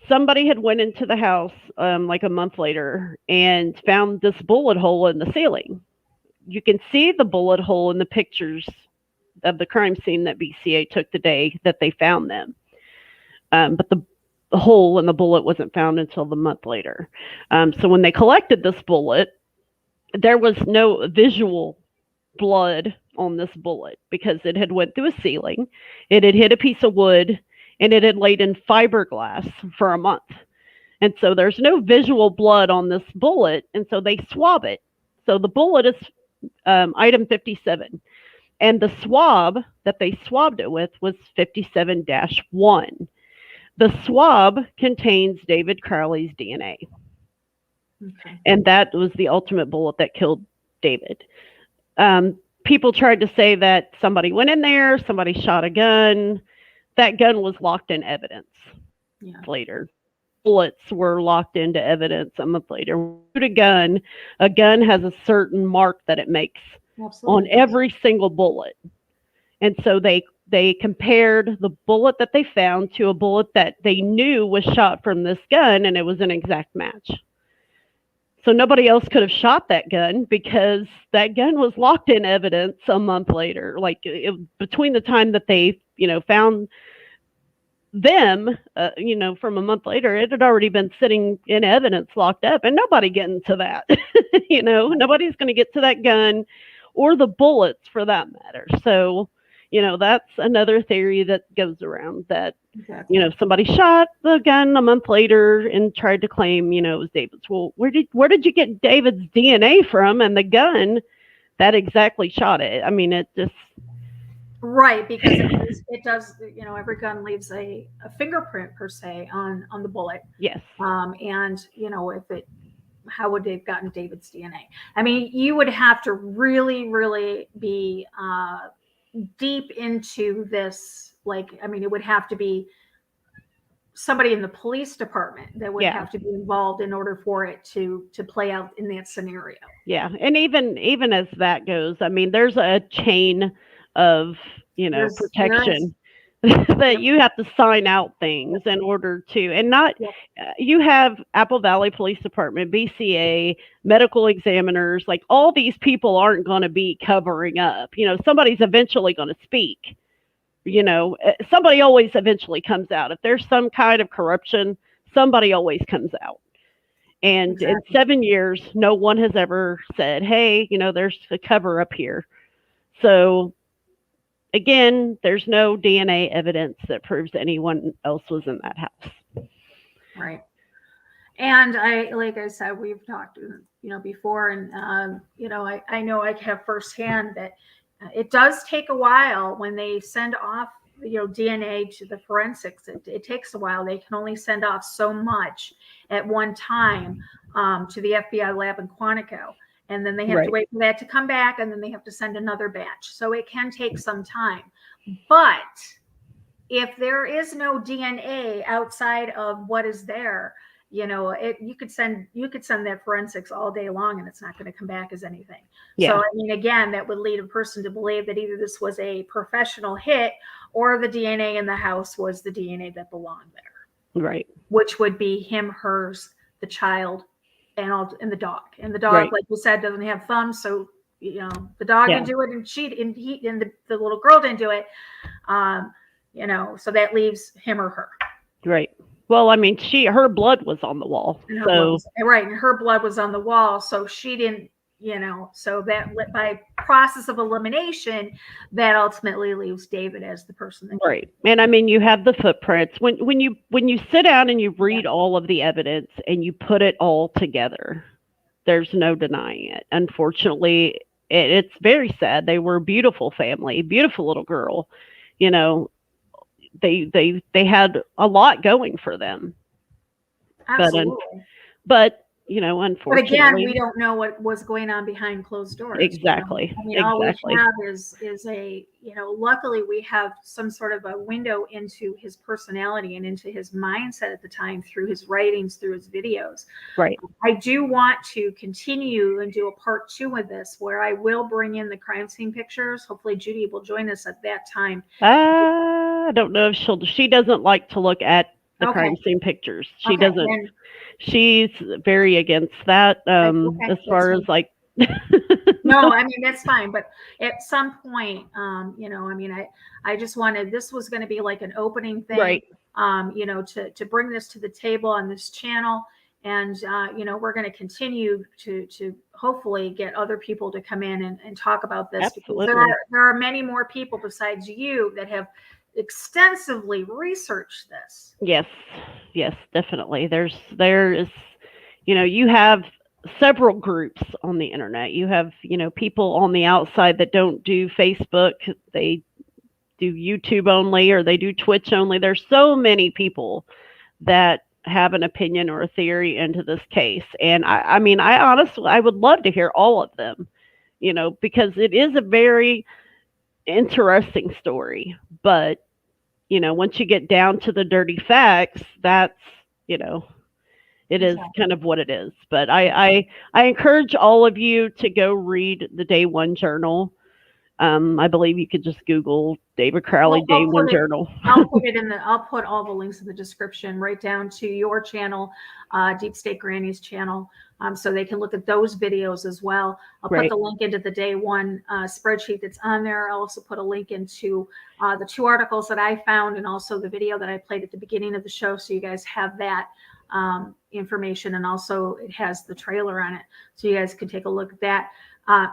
somebody had went into the house like a month later and found this bullet hole in the ceiling. You can see the bullet hole in the pictures of the crime scene that BCA took the day that they found them. But the hole in the bullet wasn't found until the month later. So when they collected this bullet, there was no visual blood on this bullet because it had went through a ceiling, it had hit a piece of wood, and it had laid in fiberglass for a month. And so there's no visual blood on this bullet, and so they swab it. So the bullet is item 57, and the swab that they swabbed it with was 57-1. The swab contains David Crowley's DNA. Okay. And that was the ultimate bullet that killed David. People tried to say that somebody went in there, somebody shot a gun. That gun was locked in evidence later. Bullets were locked into evidence a month later. A gun has a certain mark that it makes on every single bullet. And so they compared the bullet that they found to a bullet that they knew was shot from this gun, and it was an exact match. So nobody else could have shot that gun because that gun was locked in evidence a month later. Like between the time that they, found them, from a month later, it had already been sitting in evidence locked up, and nobody getting to that. Nobody's going to get to that gun or the bullets for that matter. So, that's another theory that goes around that, somebody shot the gun a month later and tried to claim, it was David's. Well, where did you get David's DNA from and the gun that exactly shot it? I mean, it just. Right, because it does, every gun leaves a fingerprint per se on the bullet. Yes. And, how would they have gotten David's DNA? I mean, you would have to really, really be deep into this. It would have to be somebody in the police department that would have to be involved in order for it to play out in that scenario. Yeah. And even as that goes, I mean, there's a chain of, protection that you have to sign out things in order to, and not, you have Apple Valley Police Department, BCA, medical examiners, like all these people aren't going to be covering up. Somebody's eventually going to speak. somebody always eventually comes out. If there's some kind of corruption, somebody always comes out. And Exactly. in 7 years, no one has ever said, hey, there's a cover up here. So again, there's no DNA evidence that proves anyone else was in that house. Right. And like I said, we've talked, before, and, I know I have firsthand that it does take a while when they send off, DNA to the forensics. It takes a while. They can only send off so much at one time to the FBI lab in Quantico. And then they have to wait for that to come back, and then they have to send another batch. So it can take some time. But if there is no DNA outside of what is there, you could send that forensics all day long, and it's not going to come back as anything. Yeah. So, again, that would lead a person to believe that either this was a professional hit or the DNA in the house was the DNA that belonged there. Right. Which would be him, hers, the child, and the dog. And the dog, like you said, doesn't have thumbs, so the dog didn't do it, and the little girl didn't do it. So that leaves him or her. Right. Well, her blood was on the wall. And her blood was on the wall, so she didn't, so that by process of elimination, that ultimately leaves David as the person that right. And you have the footprints. When you sit down and you read all of the evidence and you put it all together, there's no denying it. Unfortunately, it's very sad. They were a beautiful family, beautiful little girl. They had a lot going for them. Absolutely. But unfortunately. But again, we don't know what was going on behind closed doors. Exactly. All we have is a, luckily we have some sort of a window into his personality and into his mindset at the time through his writings, through his videos. Right. I do want to continue and do a part 2 of this where I will bring in the crime scene pictures. Hopefully Judy will join us at that time. I don't know if she doesn't like to look at the crime scene pictures. She doesn't. She's very against that. As far as like. No, that's fine. But at some point, I just wanted, this was going to be like an opening thing, right? To bring this to the table on this channel. And, we're going to continue to hopefully get other people to come in and talk about this. Absolutely. Because there are many more people besides you that have extensively researched this. Yes, definitely. There is, you have several groups on the internet. You have, people on the outside that don't do Facebook. They do YouTube only, or they do Twitch only. There's so many people that have an opinion or a theory into this case. And I honestly, I would love to hear all of them, because it is a very interesting story. But once you get down to the dirty facts, that's it is kind of what it is. But I encourage all of you to go read the Day One Journal. I believe you could just Google David CROWLEY Day One Journal. I'll put all the links in the description, right down to your channel, Deep State Granny's channel, so they can look at those videos as well. I'll put the link into the Day One spreadsheet that's on there. I'll also put a link into the 2 articles that I found, and also the video that I played at the beginning of the show, so you guys have that information. And also it has the trailer on it, so you guys can take a look at that.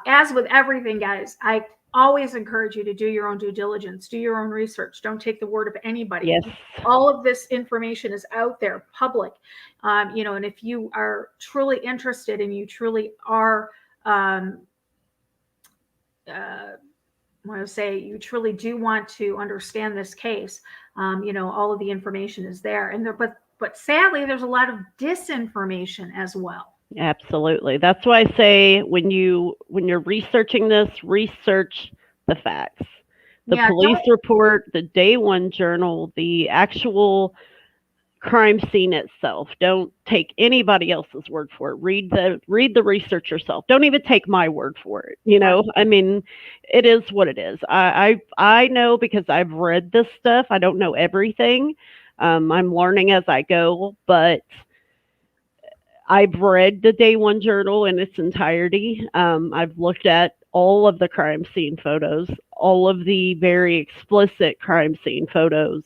As with everything, guys, I always encourage you to do your own due diligence, do your own research. Don't take the word of anybody. Yes. All of this information is out there, public. And if you are truly interested and you truly are, you truly do want to understand this case, all of the information is there. And but sadly, there's a lot of disinformation as well. Absolutely. That's why I say when you're researching this, research the facts. The police report, the Day One Journal, the actual crime scene itself. Don't take anybody else's word for it. Read the research yourself. Don't even take my word for it. It is what it is. I know, because I've read this stuff. I don't know everything. I'm learning as I go, but I've read the Day One Journal in its entirety. I've looked at all of the crime scene photos, all of the very explicit crime scene photos,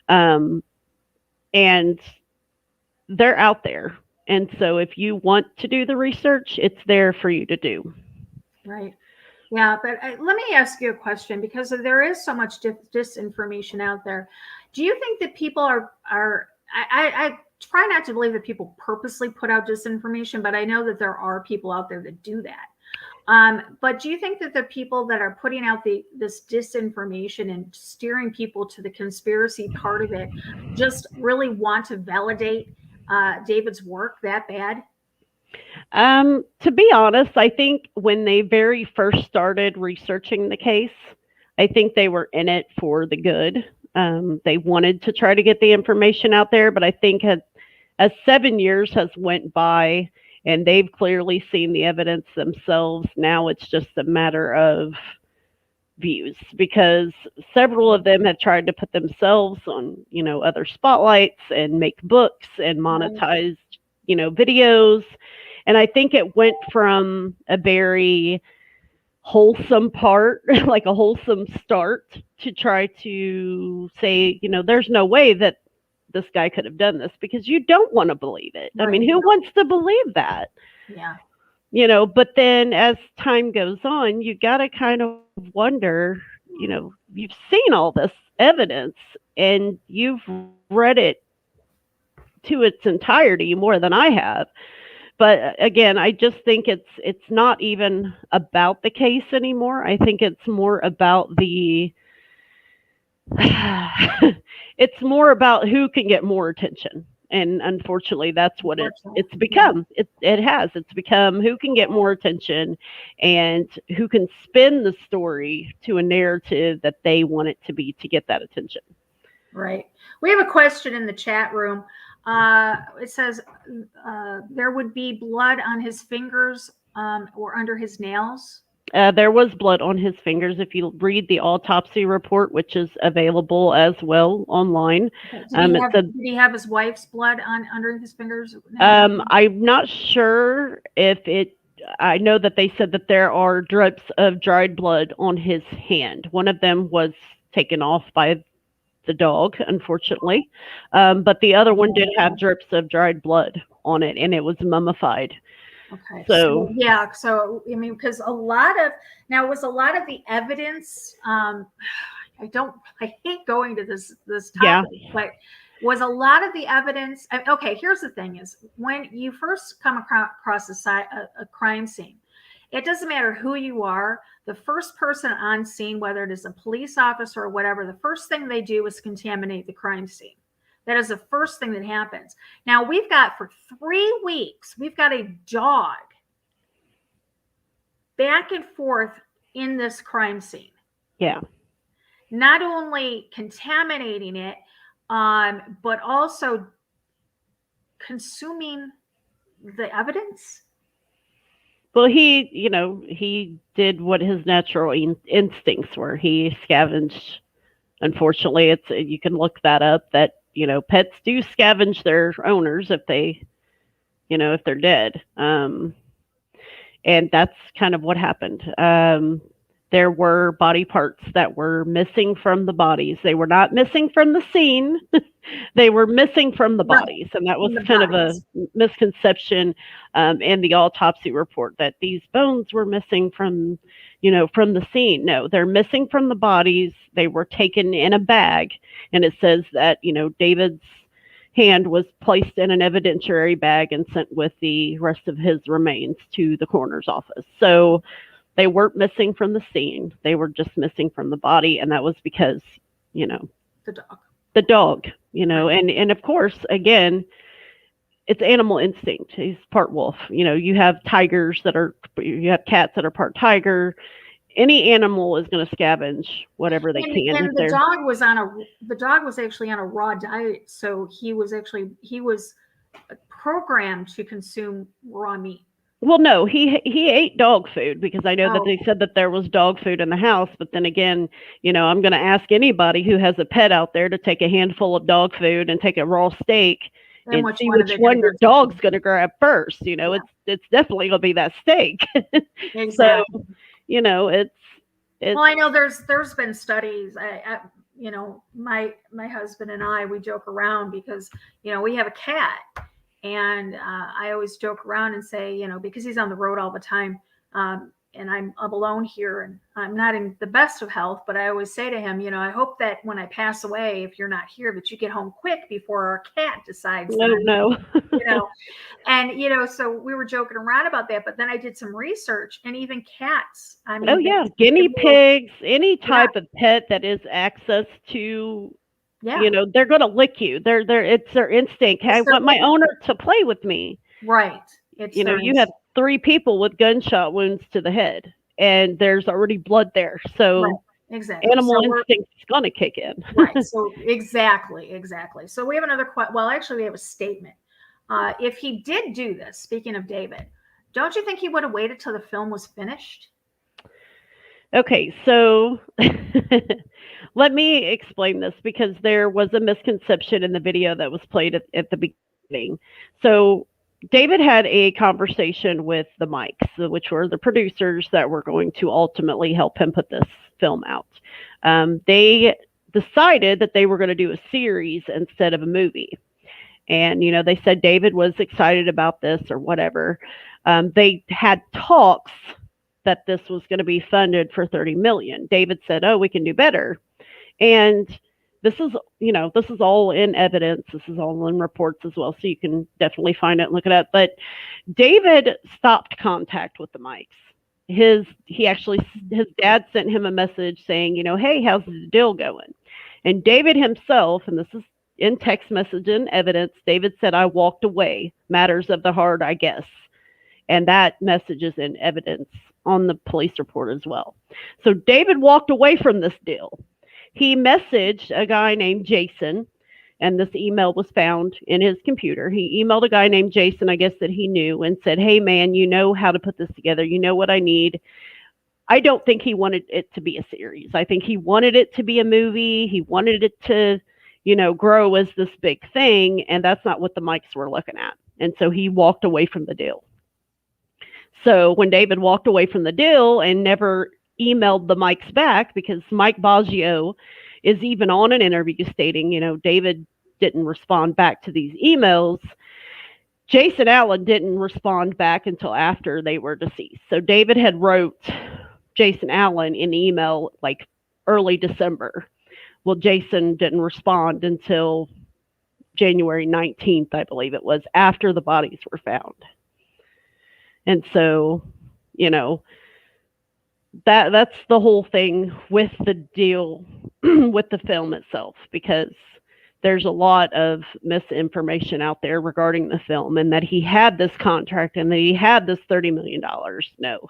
and they're out there. And so if you want to do the research, it's there for you to do. Right. Yeah, but let me ask you a question, because there is so much disinformation out there. Do you think that people I try not to believe that people purposely put out disinformation, but I know that there are people out there that do that. But do you think that the people that are putting out this disinformation and steering people to the conspiracy part of it just really want to validate David's work that bad? To be honest, I think when they very first started researching the case, I think they were in it for the good. They wanted to try to get the information out there, but I think as 7 years has went by and they've clearly seen the evidence themselves, now it's just a matter of views, because several of them have tried to put themselves on, other spotlights and make books and monetize, videos. And I think it went from a very wholesome part, like a wholesome start, to try to say, there's no way that this guy could have done this, because you don't want to believe it. Right. I mean, who wants to believe that? Yeah. But then as time goes on, you got to kind of wonder, you've seen all this evidence and you've read it to its entirety more than I have. But again, I just think it's not even about the case anymore. I think it's more about it's more about who can get more attention. And unfortunately, that's what it's become. It's become who can get more attention and who can spin the story to a narrative that they want it to be to get that attention. Right. We have a question in the chat room. It says there would be blood on his fingers or under his nails. There was blood on his fingers. If you read the autopsy report, which is available as well online. Did he have his wife's blood under his fingers? I'm not sure I know that they said that there are drips of dried blood on his hand. One of them was taken off by the dog, unfortunately. But the other one did have drips of dried blood on it, and it was mummified. Okay. So I mean, because a lot of the evidence, I hate going to this topic, but was a lot of the evidence. Okay, here's the thing: is when you first come across a crime scene, it doesn't matter who you are. The first person on scene, whether it is a police officer or whatever, the first thing they do is contaminate the crime scene. That is the first thing that happens. Now, we've got for 3 weeks, we've got a dog back and forth in this crime scene. Yeah. Not only contaminating it, but also consuming the evidence. Well, he did what his natural instincts were. He scavenged. Unfortunately, you can look that up, that pets do scavenge their owners if if they're dead. And that's kind of what happened. There were body parts that were missing from the bodies. They were not missing from the scene. They were missing from the bodies. And that was kind of a misconception in the autopsy report, that these bones were missing from the scene. No, they're missing from the bodies. They were taken in a bag. And it says that, David's hand was placed in an evidentiary bag and sent with the rest of his remains to the coroner's office. So they weren't missing from the scene. They were just missing from the body. And that was because, the dog, and of course, again, it's animal instinct. He's part wolf. You have cats that are part tiger. Any animal is going to scavenge whatever they can. And the dog was actually on a raw diet. So he was programmed to consume raw meat. Well, no, he ate dog food, because I know that they said that there was dog food in the house. But then again, I'm going to ask anybody who has a pet out there to take a handful of dog food and take a raw steak and see which one your dog's going to grab first. It's definitely going to be that steak. Exactly. So, it's Well, I know there's been studies. You know, my husband and I, we joke around because, you know, we have a cat, and I always joke around and say, you know, because he's on the road all the time, and I'm alone here, and I'm not in the best of health, but I always say to him, you know, I hope that when I pass away, if you're not here, that you get home quick before our cat decides that no. you know. And, you know, so we were joking around about that, but then I did some research, and even cats, I Oh mean, yeah, they guinea will, pigs, any yeah, type of pet that is access to, yeah, they're gonna lick you. It's their instinct. I it's their want my instinct. owner to play with me. Right. It's their You have instinct. 3 people with gunshot wounds to the head, and there's already blood there. Right. So Exactly. animal So we're instinct is gonna kick in. right. So exactly. So we have another question. Well, actually, we have a statement. If he did do this, speaking of David, don't you think he would have waited till the film was finished? Okay, so let me explain this because there was a misconception in the video that was played at the beginning. So David had a conversation with the Mikes, which were the producers that were going to ultimately help him put this film out. They decided that they were going to do a series instead of a movie. And, they said David was excited about this or whatever. They had talks that this was going to be funded for 30 million. David said, "Oh, we can do better." And this is all in evidence. This is all in reports as well. So you can definitely find it and look it up. But David stopped contact with the Mikes. His dad sent him a message saying, "Hey, how's the deal going?" And David himself, and this is in text message and evidence, David said, "I walked away. Matters of the heart, I guess." And that message is in evidence on the police report as well. So David walked away from this deal. He messaged a guy named Jason, and this email was found in his computer. He emailed a guy named Jason, I guess, that he knew, and said, "Hey, man, you know how to put this together. You know what I need." I don't think he wanted it to be a series. I think he wanted it to be a movie. He wanted it to, grow as this big thing, and that's not what the Mikes were looking at. And so he walked away from the deal. So when David walked away from the deal and never emailed the Mikes back, because Mike Baggio is even on an interview stating, David didn't respond back to these emails. Jason Allen didn't respond back until after they were deceased. So David had wrote Jason Allen in email like early December. Well, Jason didn't respond until January 19th, I believe it was, after the bodies were found. And so, that's the whole thing with the deal with the film itself, because there's a lot of misinformation out there regarding the film and that he had this contract and that he had this $30 million. No,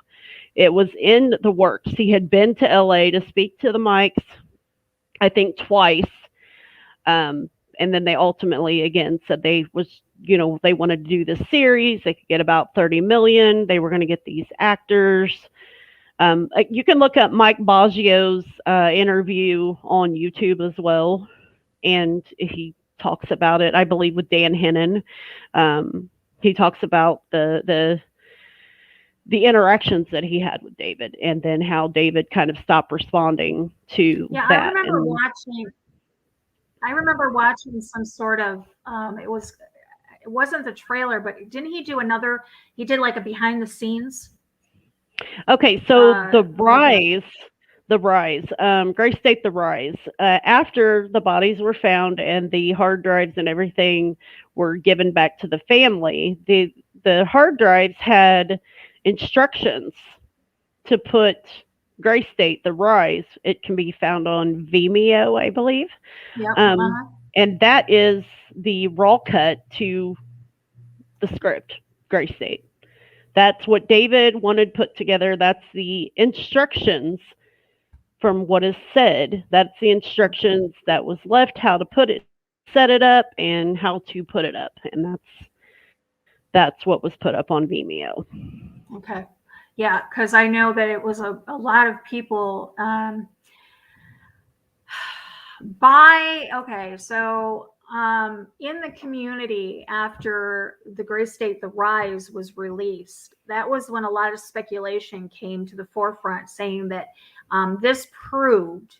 it was in the works. He had been to LA to speak to the Mikes, I think twice. And then they ultimately, again, said they wanted to do this series. They could get about 30 million. They were going to get these actors. You can look up Mike Baggio's interview on YouTube as well. And he talks about it, I believe, with Dan Hennon. He talks about the interactions that he had with David, and then how David kind of stopped responding to that. I remember watching some sort of it wasn't the trailer, but didn't he do another? He did like a behind the scenes. Okay, so the Rise, Grace State, the Rise. After the bodies were found and the hard drives and everything were given back to the family, the hard drives had instructions to put Grace State, the Rise. It can be found on Vimeo, I believe. Yep. And that is the raw cut to the script, Grace State. That's what David wanted put together. That's the instructions from what is said. That's the instructions that was left, how to put it, set it up, and how to put it up. And that's what was put up on Vimeo. Okay. Yeah, because I know that it was a lot of people so in the community after the Gray State, The Rise was released, that was when a lot of speculation came to the forefront saying that this proved,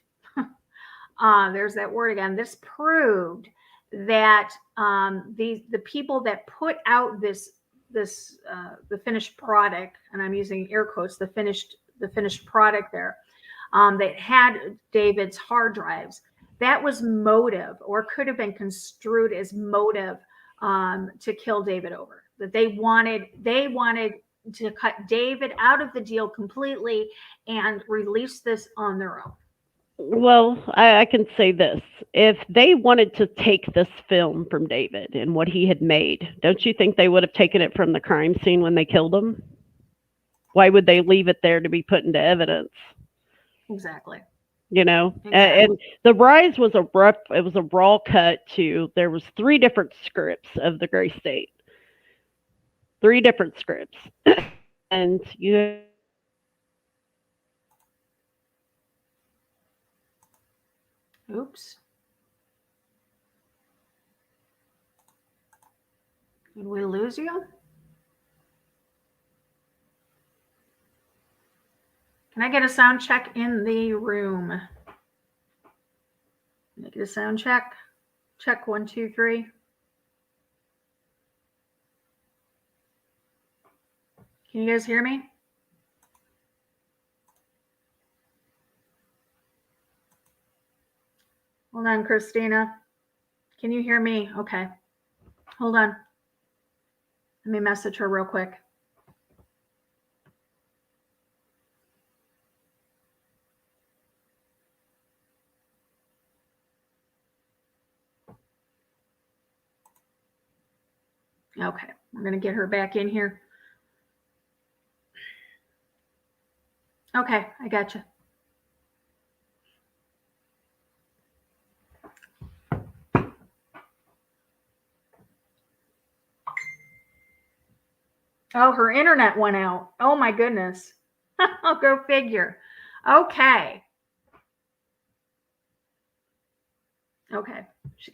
there's that word again, this proved that the people that put out the finished product, and I'm using air quotes, the finished product there, that had David's hard drives, that was motive, or could have been construed as motive to kill David over. That they wanted to cut David out of the deal completely and release this on their own. Well, I can say this. If they wanted to take this film from David and what he had made, don't you think they would have taken it from the crime scene when they killed him? Why would they leave it there to be put into evidence? Exactly. You know, Exactly. and The Rise was it was a raw cut to, there was 3 different scripts of the Gray State. 3 different scripts. And you Oops. Did we lose you? Can I get a sound check in the room? Can I get a sound check? Check 1, 2, 3. Can you guys hear me? Hold on, Christina. Can you hear me? Okay. Hold on. Let me message her real quick. Okay, we're going to get her back in here. Okay, I got you. Oh, her internet went out. Oh my goodness. I'll go figure. Okay. Okay. She's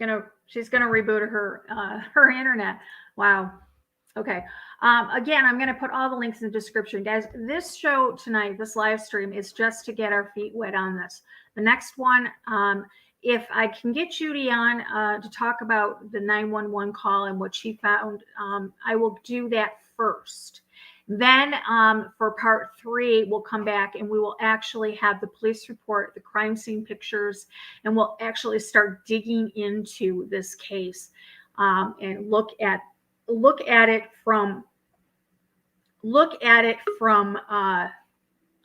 gonna reboot her internet. Wow. Okay. Again, I'm gonna put all the links in the description, guys. This show tonight, this live stream, is just to get our feet wet on this. The next one, if I can get Judy on to talk about the 911 call and what she found, I will do that first. Then for part 3, we'll come back and we will actually have the police report, the crime scene pictures, and we'll actually start digging into this case and look at it from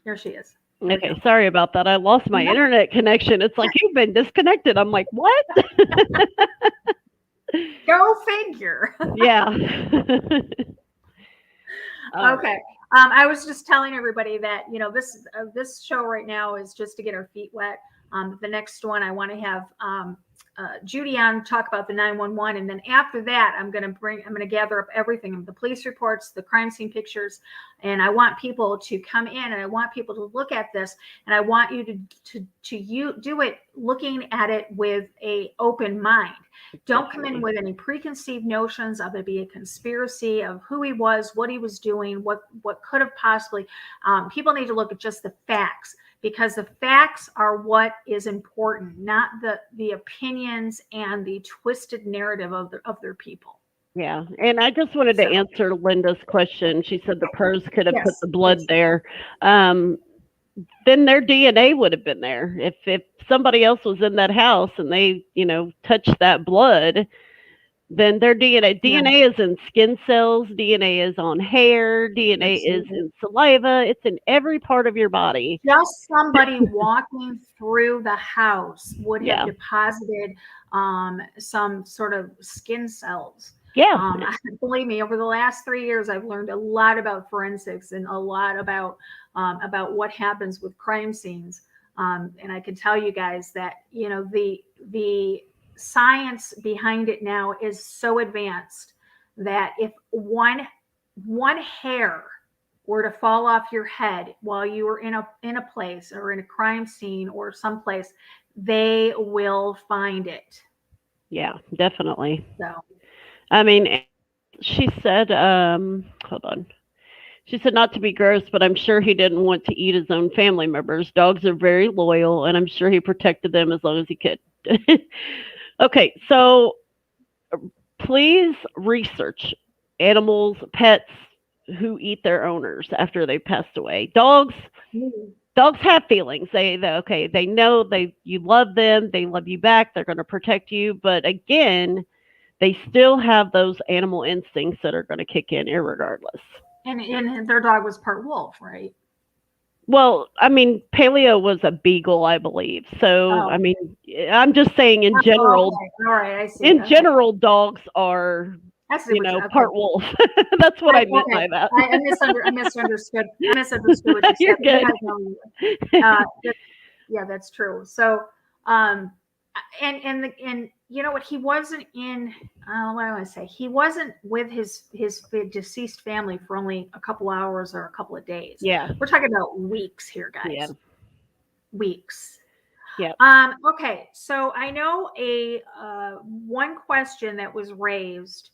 here she is. Okay, sorry about that. I lost my internet connection. It's like, you've been disconnected. I'm like, what? Go figure. Yeah. Okay. I was just telling everybody that, this show right now is just to get our feet wet. The next one, I want to have Judy on, talk about the 911, and then after that, I'm going to gather up everything, the police reports, the crime scene pictures, and I want people to come in and I want people to look at this, and I want you to do it looking at it with a open mind. Don't come in with any preconceived notions of it be a conspiracy, of who he was, what he was doing, what could have possibly. People need to look at just the facts, because the facts are what is important, not the opinions and the twisted narrative of their people. Yeah, and I just wanted to answer Linda's question. She said the pros could have put the blood there. Then their DNA would have been there. If somebody else was in that house and they, touched that blood, then their DNA is in skin cells, DNA is on hair, DNA is in saliva, it's in every part of your body. Just somebody walking through the house would have deposited some sort of skin cells. Yeah. Believe me, over the last 3 years, I've learned a lot about forensics and a lot about what happens with crime scenes. And I can tell you guys that, the science behind it now is so advanced that if one hair were to fall off your head while you were in a place or in a crime scene or someplace, they will find it. Yeah, definitely. So I mean, she said, hold on. She said not to be gross, but I'm sure he didn't want to eat his own family members. Dogs are very loyal, and I'm sure he protected them as long as he could. Okay, so please research animals, pets who eat their owners after they passed away. Dogs have feelings. They know you love them, they love you back, they're going to protect you, but again, they still have those animal instincts that are going to kick in irregardless. and their dog was part wolf, right? Well, I mean, Paleo was a beagle, I believe. So, I Oh, mean, I'm just saying in okay. general, All right, I see. Okay. dogs are, I see what you okay. part wolf. That's what I meant Okay. by that. I misunderstood. I misunderstood what you You're said. good. Yeah, that's true. So, and you know what? He wasn't in. What do I want to say? He wasn't with his deceased family for only a couple hours or a couple of days. Yeah. We're talking about weeks here, guys. Yeah. Weeks. Yeah. Okay, so I know one question that was raised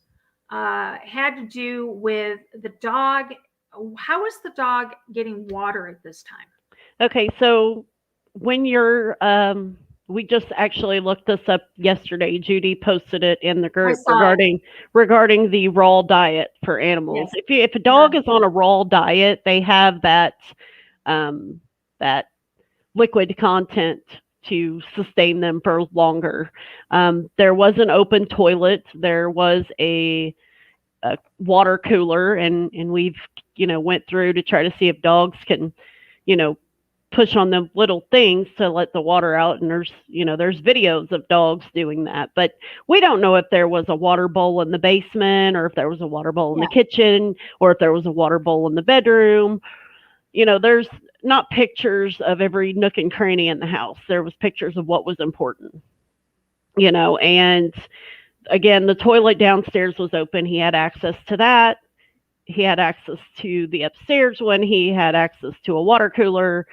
had to do with the dog. How is the dog getting water at this time? Okay, so when you're we just actually looked this up yesterday. Judy posted it in the group regarding the raw diet for animals. Yes. If a dog is on a raw diet, they have that that liquid content to sustain them for longer. There was an open toilet. There was a water cooler, and we've went through to try to see if dogs can push on them little things to let the water out, and there's videos of dogs doing that, but we don't know if there was a water bowl in the basement, or if there was a water bowl in the kitchen, or if there was a water bowl in the bedroom. There's not pictures of every nook and cranny in the house. There was pictures of what was important, and again, the toilet downstairs was open. He had access to that. He had access to the upstairs one. He had access to a water cooler.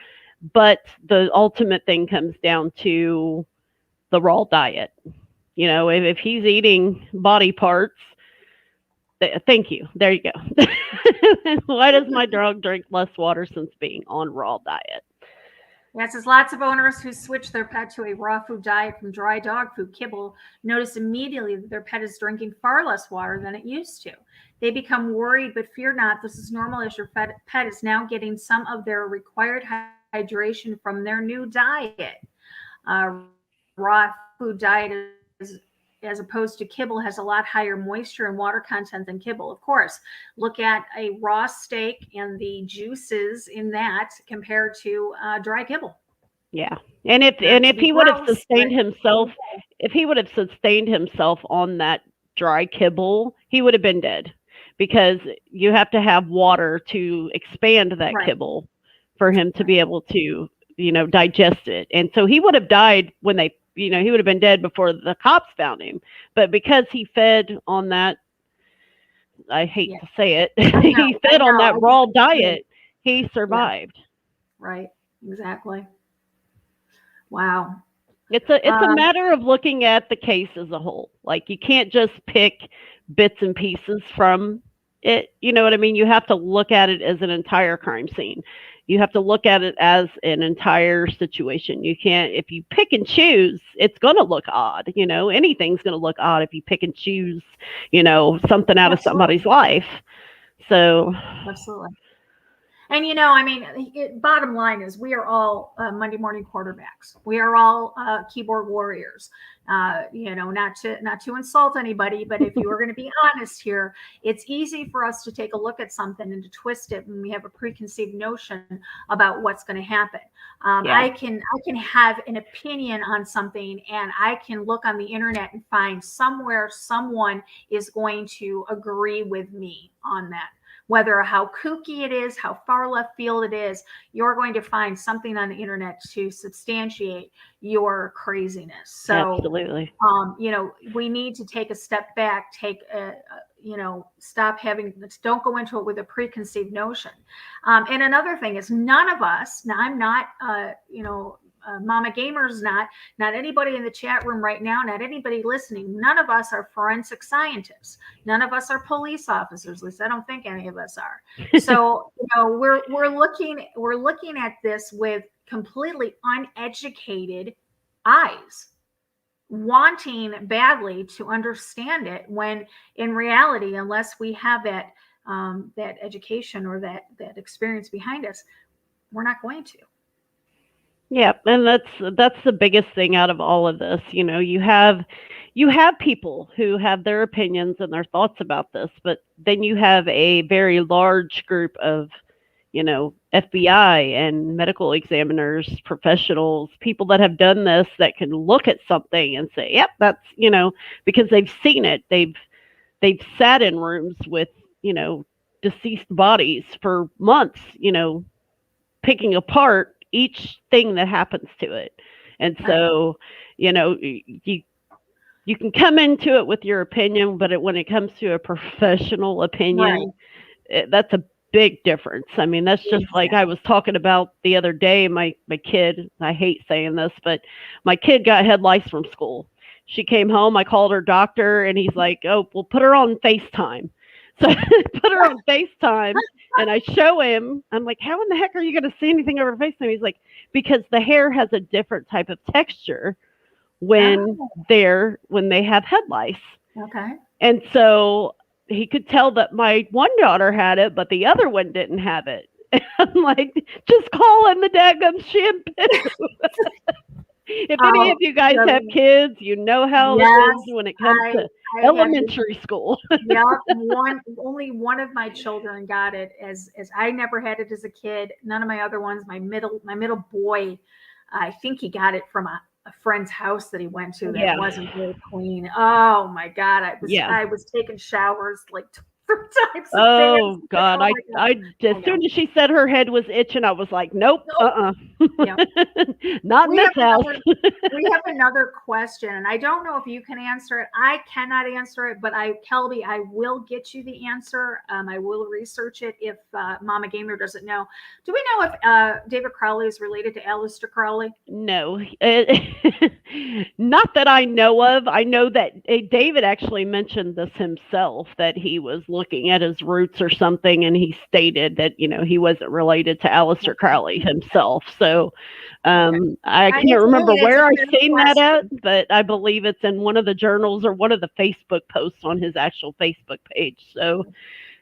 But the ultimate thing comes down to the raw diet. If he's eating body parts, thank you. There you go. Why does my dog drink less water since being on raw diet? Yes, there's lots of owners who switch their pet to a raw food diet from dry dog food kibble notice immediately that their pet is drinking far less water than it used to. They become worried, but fear not. This is normal as your pet is now getting some of their required hydration from their new diet. Raw food diet is, as opposed to kibble, has a lot higher moisture and water content than kibble. Of course, look at a raw steak and the juices in that compared to dry kibble. Yeah, and if he would have sustained himself, on that dry kibble, he would have been dead, because you have to have water to expand that kibble for him to be able to digest it. And so he would have died when he would have been dead before the cops found him. But because he fed on that, I hate to say it, he fed on that raw diet, he survived. Right, exactly. Wow. It's a matter of looking at the case as a whole. Like, you can't just pick bits and pieces from it. You know what I mean? You have to look at it as an entire crime scene. You have to look at it as an entire situation. You can't, if you pick and choose, it's going to look odd. Anything's going to look odd if you pick and choose, something out of somebody's life. So. Absolutely. And, bottom line is we are all Monday morning quarterbacks. We are all keyboard warriors. Not to insult anybody, but if you are going to be honest here, it's easy for us to take a look at something and to twist it when we have a preconceived notion about what's going to happen. I can have an opinion on something, and I can look on the internet and find somewhere someone is going to agree with me on that. Whether how kooky it is, how far left field it is, you're going to find something on the internet to substantiate your craziness. So, absolutely. We need to take a step back, don't go into it with a preconceived notion. And another thing is, none of us, now I'm not, Mama Gamer's not anybody in the chat room right now, not anybody listening. None of us are forensic scientists. None of us are police officers. At least I don't think any of us are. So, we're looking at this with completely uneducated eyes, wanting badly to understand it, when in reality, unless we have that education or that experience behind us, we're not going to. Yeah, and that's the biggest thing out of all of this. You have people who have their opinions and their thoughts about this, but then you have a very large group of FBI and medical examiners, professionals, people that have done this, that can look at something and say, yep, that's, because they've seen it. They've sat in rooms with, deceased bodies for months, picking apart each thing that happens to it. And so, you can come into it with your opinion, but when it comes to a professional opinion, that's a big difference. I mean, that's just like I was talking about the other day. My kid, I hate saying this, but my kid got head lice from school. She came home. I called her doctor, and he's like, "Oh, we'll put her on FaceTime." So I put her on FaceTime, and I show him. I'm like, "How in the heck are you going to see anything over FaceTime?" He's like, "Because the hair has a different type of texture when they have head lice." Okay. And so he could tell that my one daughter had it, but the other one didn't have it. And I'm like, just call in the daggum shampoo. If any of you guys have kids, you know how this is when it comes to elementary school. Yeah, only one of my children got it as I never had it as a kid. None of my other ones. My middle boy, I think he got it from a friend's house that he went to that wasn't very clean. Oh my God. I was taking showers like 3 times a day. Oh God. As soon as she said her head was itching, I was like, nope. Not in this house. We have another question, and I don't know if you can answer it. I cannot answer it, but Kelby, I will get you the answer. I will research it if Mama Gamer doesn't know. Do we know if David Crowley is related to Aleister Crowley? No, not that I know of. I know that David actually mentioned this himself, that he was looking at his roots or something, and he stated that he wasn't related to Aleister Crowley himself. So I can't remember where I've seen that at, but I believe it's in one of the journals or one of the Facebook posts on his actual Facebook page. So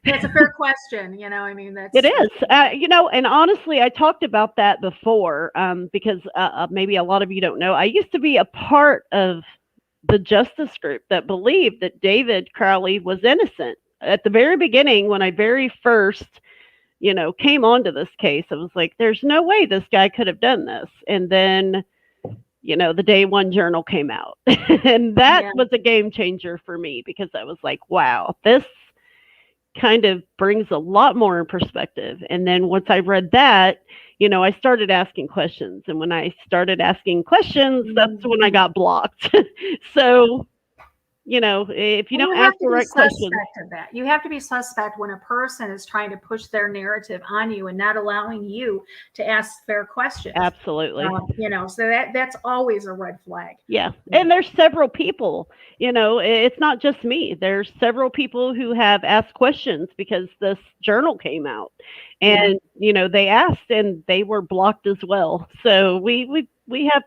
it's a fair question. I mean, it is. And honestly, I talked about that before because maybe a lot of you don't know. I used to be a part of the justice group that believed that David Crowley was innocent. At the very beginning, when I very first came onto this case, I was like, there's no way this guy could have done this. And then, the Day One Journal came out. And that was a game changer for me, because I was like, wow, this kind of brings a lot more in perspective. And then once I read that, I started asking questions. And when I started asking questions, that's when I got blocked. So if you don't ask the right questions, you have to be suspect when a person is trying to push their narrative on you and not allowing you to ask fair questions. Absolutely. So that's always a red flag. Yeah. And there's several people, it's not just me. There's several people who have asked questions because this journal came out, and, they asked and they were blocked as well. So we have,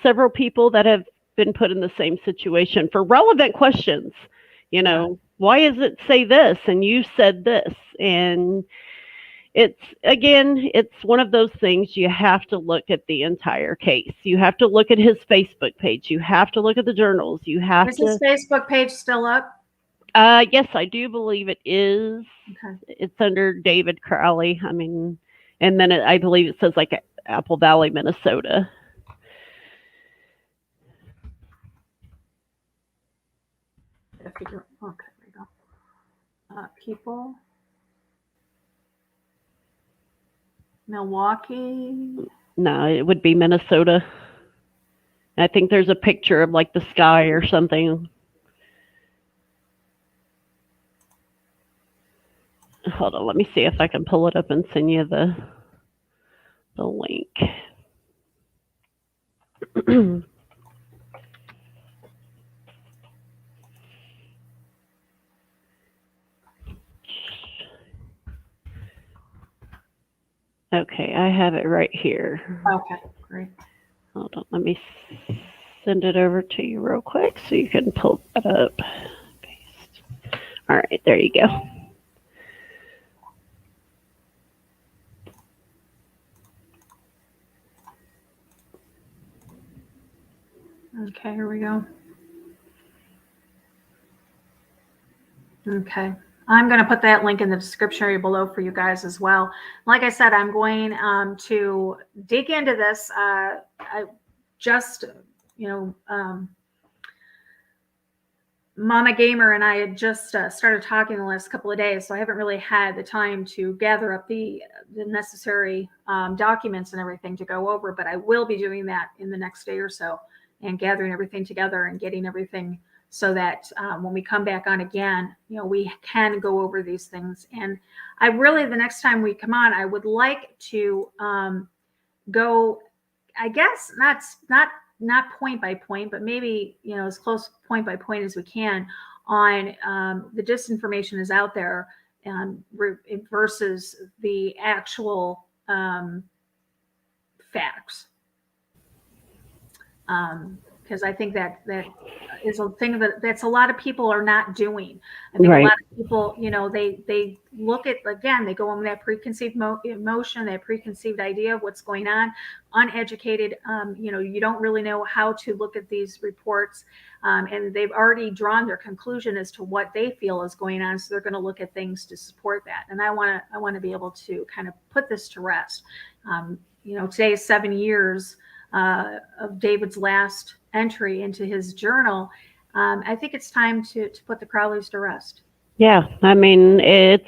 several people that have been put in the same situation for relevant questions. Why does it say this and you said this? And it's one of those things. You have to look at the entire case. You have to look at his Facebook page. You have to look at the journals. Is his Facebook page still up? Yes, I do believe it is. Okay. It's under David Crowley. I mean, and then I believe it says like Apple Valley, Minnesota. Okay, there we go. People. Milwaukee. No, it would be Minnesota. I think there's a picture of like the sky or something. Hold on, let me see if I can pull it up and send you the link. Okay, I have it right here. Okay, great. Hold on, let me send it over to you real quick so you can pull that up. Paste. All right, there you go. Okay, here we go. Okay. I'm going to put that link in the description area below for you guys as well. Like I said, I'm going to dig into this. I just, Mama Gamer and I had just started talking the last couple of days, so I haven't really had the time to gather up the necessary documents and everything to go over, but I will be doing that in the next day or so and gathering everything together and getting everything so that when we come back on again, we can go over these things. And I really, the next time we come on, I would like to go, I guess, not point by point, but maybe, as close point by point as we can on the disinformation is out there versus the actual facts. Because I think that is a thing that's a lot of people are not doing. I think a lot of people, they look at, again, they go on that preconceived emotion, that preconceived idea of what's going on, uneducated. You don't really know how to look at these reports, and they've already drawn their conclusion as to what they feel is going on. So they're going to look at things to support that. And I want to be able to kind of put this to rest. Today is 7 years of David's last entry into his journal. I think it's time to put the Crowleys to rest. Yeah, I mean, it's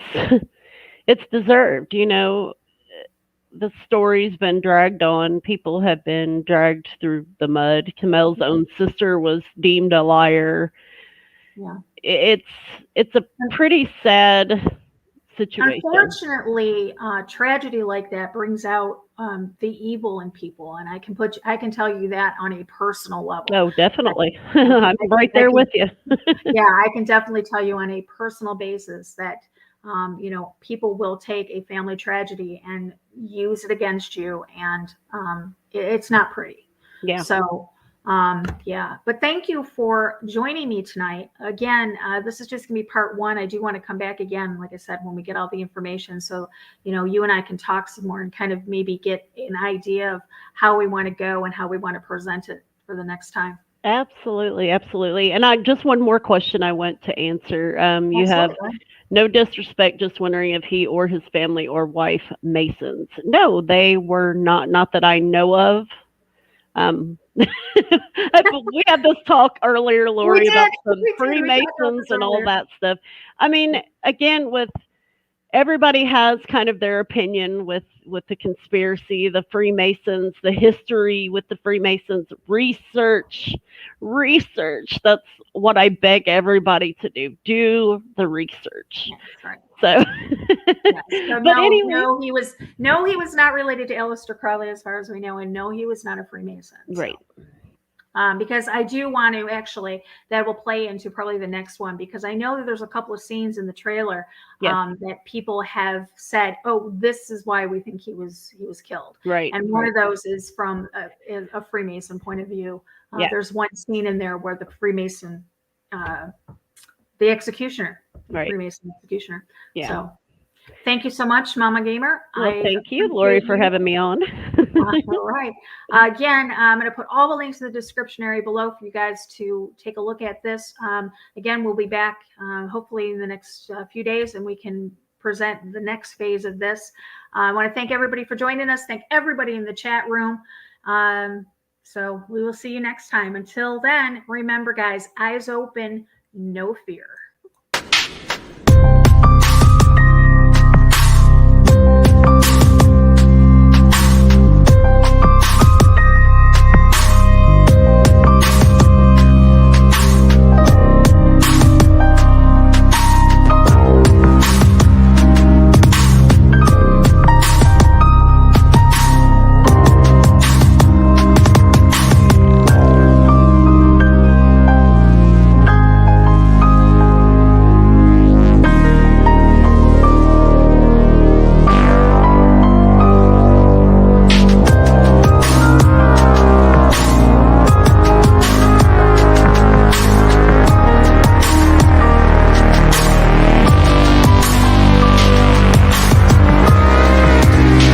deserved. The story's been dragged on. People have been dragged through the mud. Kamel's own sister was deemed a liar. Yeah, it's a pretty sad situation. Unfortunately, tragedy like that brings out the evil in people, and I can tell you that on a personal level. Oh, definitely. I'm right there with you. Yeah, I can definitely tell you on a personal basis that people will take a family tragedy and use it against you, and it's not pretty. Yeah. So but thank you for joining me tonight. Again, this is just gonna be part one. I do want to come back again, like I said, when we get all the information, so you and I can talk some more and kind of maybe get an idea of how we want to go and how we want to present it for the next time. Absolutely. And just one more question I want to answer. You have no disrespect, just wondering if he or his family or wife Masons. No, they were not that I know of. We had this talk earlier, Lori, about the Freemasons and all that stuff. I mean, again, with everybody has kind of their opinion with the conspiracy, the Freemasons, the history with the Freemasons, research. That's what I beg everybody to do. Do the research. That's right. So, but anyway, he was not related to Aleister Crowley as far as we know, and no, he was not a Freemason. Right. Because I do want to actually, that will play into probably the next one, because I know that there's a couple of scenes in the trailer that people have said, oh, this is why we think he was killed. Right. And one of those is from a Freemason point of view. There's one scene in there where the Freemason, the executioner, Freemason executioner. Yeah. So thank you so much, Mama Gamer. Well, thank you, Lori, for having me on. All right. Again, I'm going to put all the links in the description area below for you guys to take a look at this. Again, we'll be back hopefully in the next few days, and we can present the next phase of this. I want to thank everybody for joining us. Thank everybody in the chat room. So we will see you next time. Until then, remember, guys, eyes open, no fear.